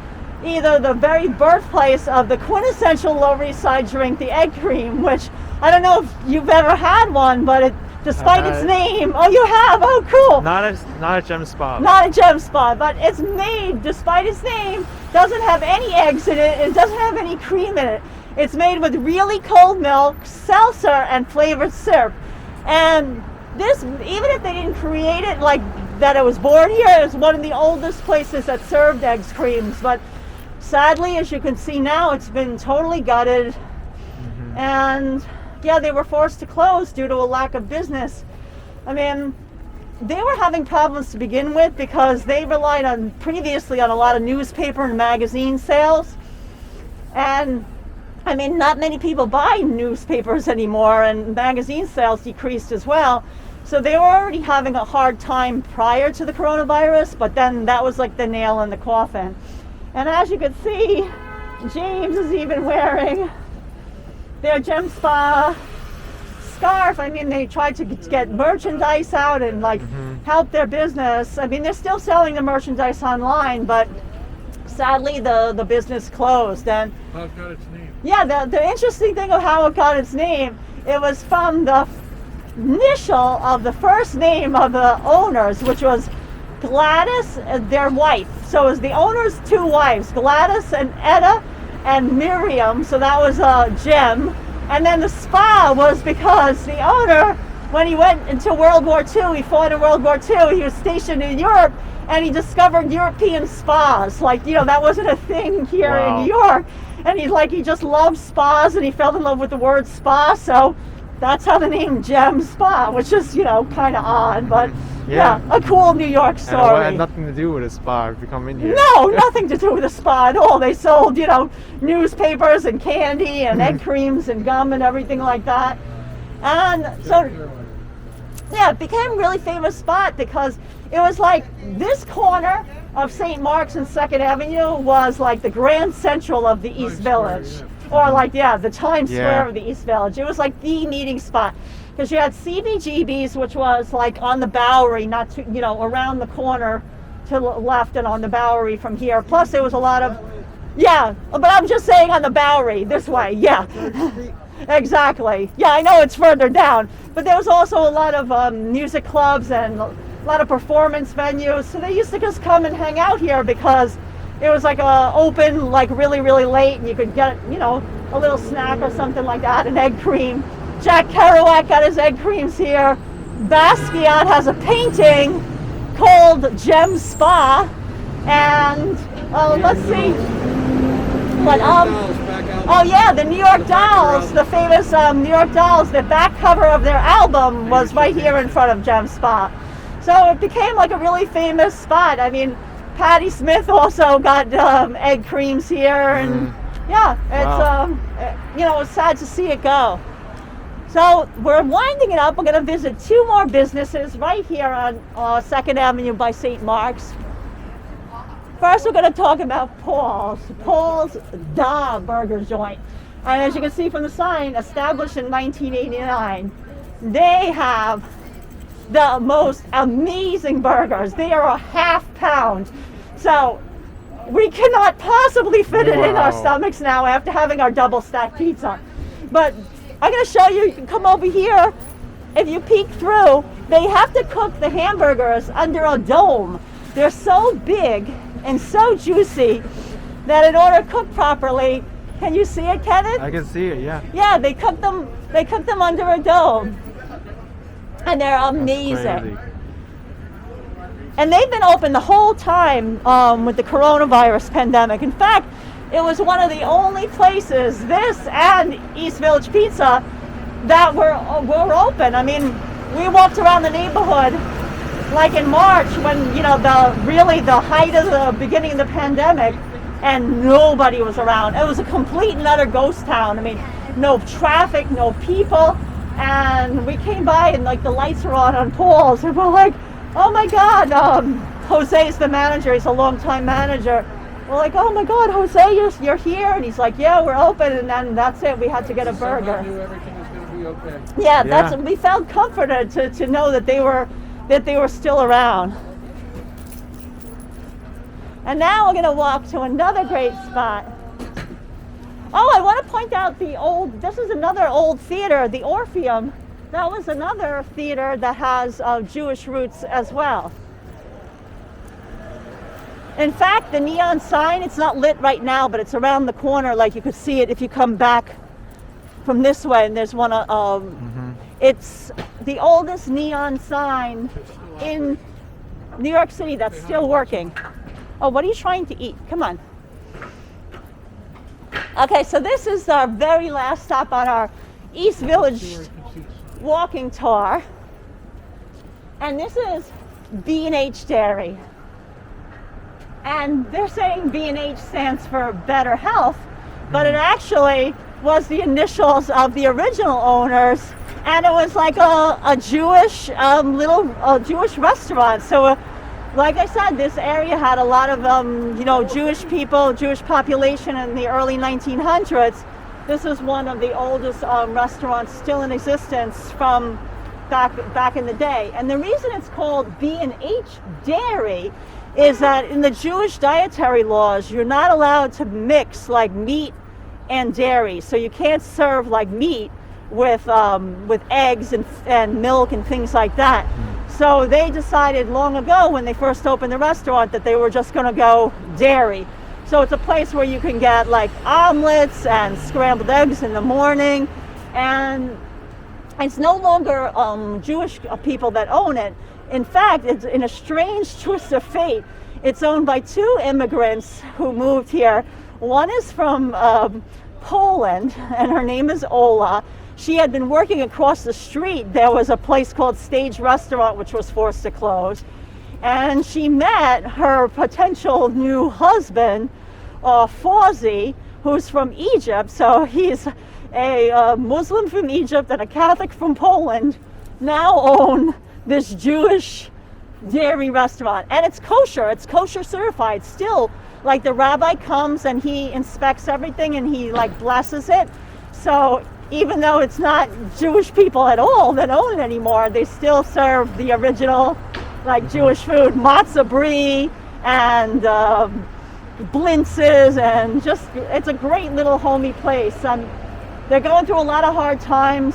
either the very birthplace of the quintessential Lower East Side drink, the egg cream, which I don't know if you've ever had one, but despite its name, oh, you have, oh, cool. Not a Gem Spa. Not a Gem Spa, but it's made, despite its name, doesn't have any eggs in it, it doesn't have any cream in it. It's made with really cold milk, seltzer, and flavored syrup. And this, even if they didn't create it like that it was born here, it's one of the oldest places that served eggs creams. But sadly, as you can see now, it's been totally gutted. And yeah, they were forced to close due to a lack of business. I mean, they were having problems to begin with because they relied previously on a lot of newspaper and magazine sales. And I mean, not many people buy newspapers anymore, and magazine sales decreased as well. So they were already having a hard time prior to the coronavirus, but then that was like the nail in the coffin. And as you can see, James is even wearing their Gem Spa scarf. I mean, they tried to get merchandise out and like help their business. I mean, they're still selling the merchandise online, but sadly the business closed. And How it got its name? yeah, the interesting thing of how it got its name, it was from the initial of the first name of the owners, which was Gladys, their wife. So it was the owner's two wives, Gladys and Etta and Miriam. So that was Jim. And then the spa was because the owner, when he went into World War II, he fought in World War II, he was stationed in Europe, and he discovered European spas. Like, you know, that wasn't a thing here in New York. And he just loved spas, and he fell in love with the word spa. So that's how the name Gem Spa, which is, you know, kind of odd, but yeah, a cool New York story. And it had nothing to do with a spa if you come in here. No, nothing to do with a spa at all. They sold, you know, newspapers and candy and egg creams and gum and everything like that. And so, yeah, it became a really famous spot because it was like this corner of St. Mark's and 2nd Avenue was like the Grand Central of the East Village. Or like, yeah, the Times Square of the East Village. It was like the meeting spot. Because you had CBGB's, which was like on the Bowery, not too, you know, around the corner to the left and on the Bowery from here. Plus there was a lot of, yeah, but I'm just saying on the Bowery, this way, yeah. Exactly. Yeah, I know it's further down. But there was also a lot of music clubs and a lot of performance venues. So they used to just come and hang out here because it was like open like really, really late, and you could get, you know, a little snack or something like that, an egg cream. Jack Kerouac got his egg creams here. Basquiat has a painting called Gem Spa. And let's see. But oh yeah, the New York Dolls, the famous New York Dolls, the back cover of their album was right here in front of Gem Spa. So it became like a really famous spot. I mean, Patti Smith also got egg creams here, and yeah, it's you know, it's sad to see it go. So we're winding it up. We're going to visit two more businesses right here on 2nd Avenue by St. Mark's. First, we're going to talk about Paul's Da Burger Joint. And as you can see from the sign, established in 1989, they have the most amazing burgers. They are a half pound. So we cannot possibly fit it in our stomachs now after having our double stacked pizza. But I'm going to show you, you can come over here. If you peek through, they have to cook the hamburgers under a dome. They're so big and so juicy that in order to cook properly, can you see it, Kenneth? I can see it, yeah. Yeah, they cook them under a dome. And they're amazing. And they've been open the whole time with the coronavirus pandemic. In fact, it was one of the only places, this and East Village Pizza, that were open. I mean, we walked around the neighborhood like in March when, you know, the height of the beginning of the pandemic, and nobody was around. It was a complete and utter ghost town. I mean, no traffic, no people. And we came by and like the lights were on poles, and we're like, oh my God, Jose's the manager, he's a longtime manager. We're like, oh my God, Jose, you're here? And he's like, yeah, we're open. And then that's it, we had to get a burger. Somehow knew everything was going to be okay. Yeah, we felt comforted to know that they were still around. And now we're going to walk to another great spot. Oh, I want to point out this is another old theater, the Orpheum. That was another theater that has Jewish roots as well. In fact, the neon sign, it's not lit right now, but it's around the corner, like you could see it if you come back from this way, and there's one, it's the oldest neon sign in New York City that's still working. Oh, what are you trying to eat? Come on. Okay, so this is our very last stop on our East Village walking tour. And this is B&H Dairy. And they're saying B&H stands for better health, but it actually was the initials of the original owners, and it was like a Jewish Jewish restaurant. So like I said, this area had a lot of Jewish people, Jewish population in the early 1900s. This is one of the oldest restaurants still in existence from back in the day. And the reason it's called B&H Dairy is that in the Jewish dietary laws, you're not allowed to mix like meat and dairy. So you can't serve like meat with eggs and milk and things like that. So they decided long ago when they first opened the restaurant that they were just going to go dairy. So it's a place where you can get like omelets and scrambled eggs in the morning. And it's no longer Jewish people that own it. In fact, it's in a strange twist of fate. It's owned by two immigrants who moved here. One is from Poland, and her name is Ola. She had been working across the street. There was a place called Stage Restaurant, which was forced to close. And she met her potential new husband, Fawzi, who's from Egypt. So he's a Muslim from Egypt and a Catholic from Poland, now own this Jewish dairy restaurant. And it's kosher certified. Still, like the rabbi comes and he inspects everything and he like blesses it. So even though it's not Jewish people at all that own it anymore, they still serve the original like Jewish food, matzah brie and blintzes, and just it's a great little homey place. They're going through a lot of hard times.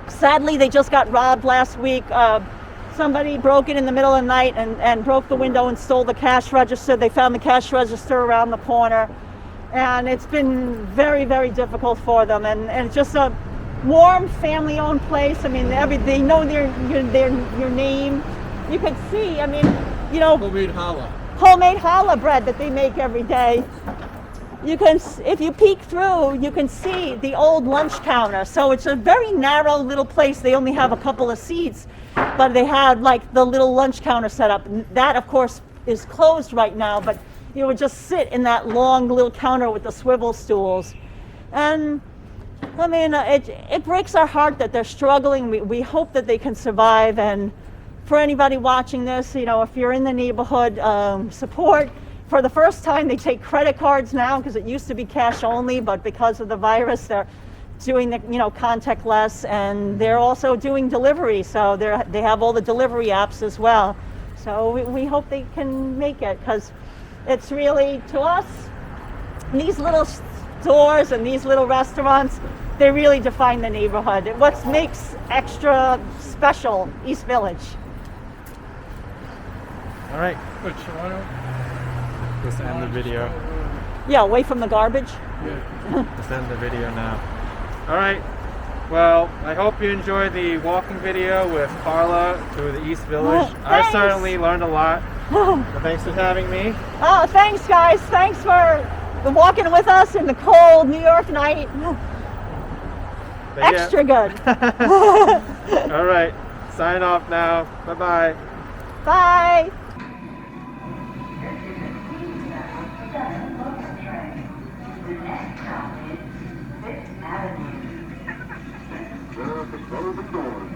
Sadly, they just got robbed last week. Somebody broke in the middle of the night and broke the window and stole the cash register. They found the cash register around the corner. And it's been very, very difficult for them. And it's just a warm, family-owned place. I mean, they know your name. You could see, I mean, Homemade challah bread that they make every day. You can, if you peek through, you can see the old lunch counter. So it's a very narrow little place. They only have a couple of seats, but they had like the little lunch counter set up. That, of course, is closed right now, but you would just sit in that long little counter with the swivel stools. And I mean, it breaks our heart that they're struggling. We hope that they can survive. And for anybody watching this, if you're in the neighborhood, support. For the first time, they take credit cards now because it used to be cash only, but because of the virus, they're doing the contactless, and they're also doing delivery. So they have all the delivery apps as well. So we hope they can make it, because it's really, to us, these little stores and these little restaurants, they really define the neighborhood. What makes extra special East Village. All right, But Toronto, let's end the video. Yeah, away from the garbage. Let's end the video now. All right. Well, I hope you enjoyed the walking video with Carla through the East Village. I Thanks. certainly learned a lot. So thanks for having me. Oh, thanks, guys. Thanks for walking with us in the cold New York night. But yeah. Extra good. All right. Sign off now. Bye-bye. Bye. Sheriff is closing doors.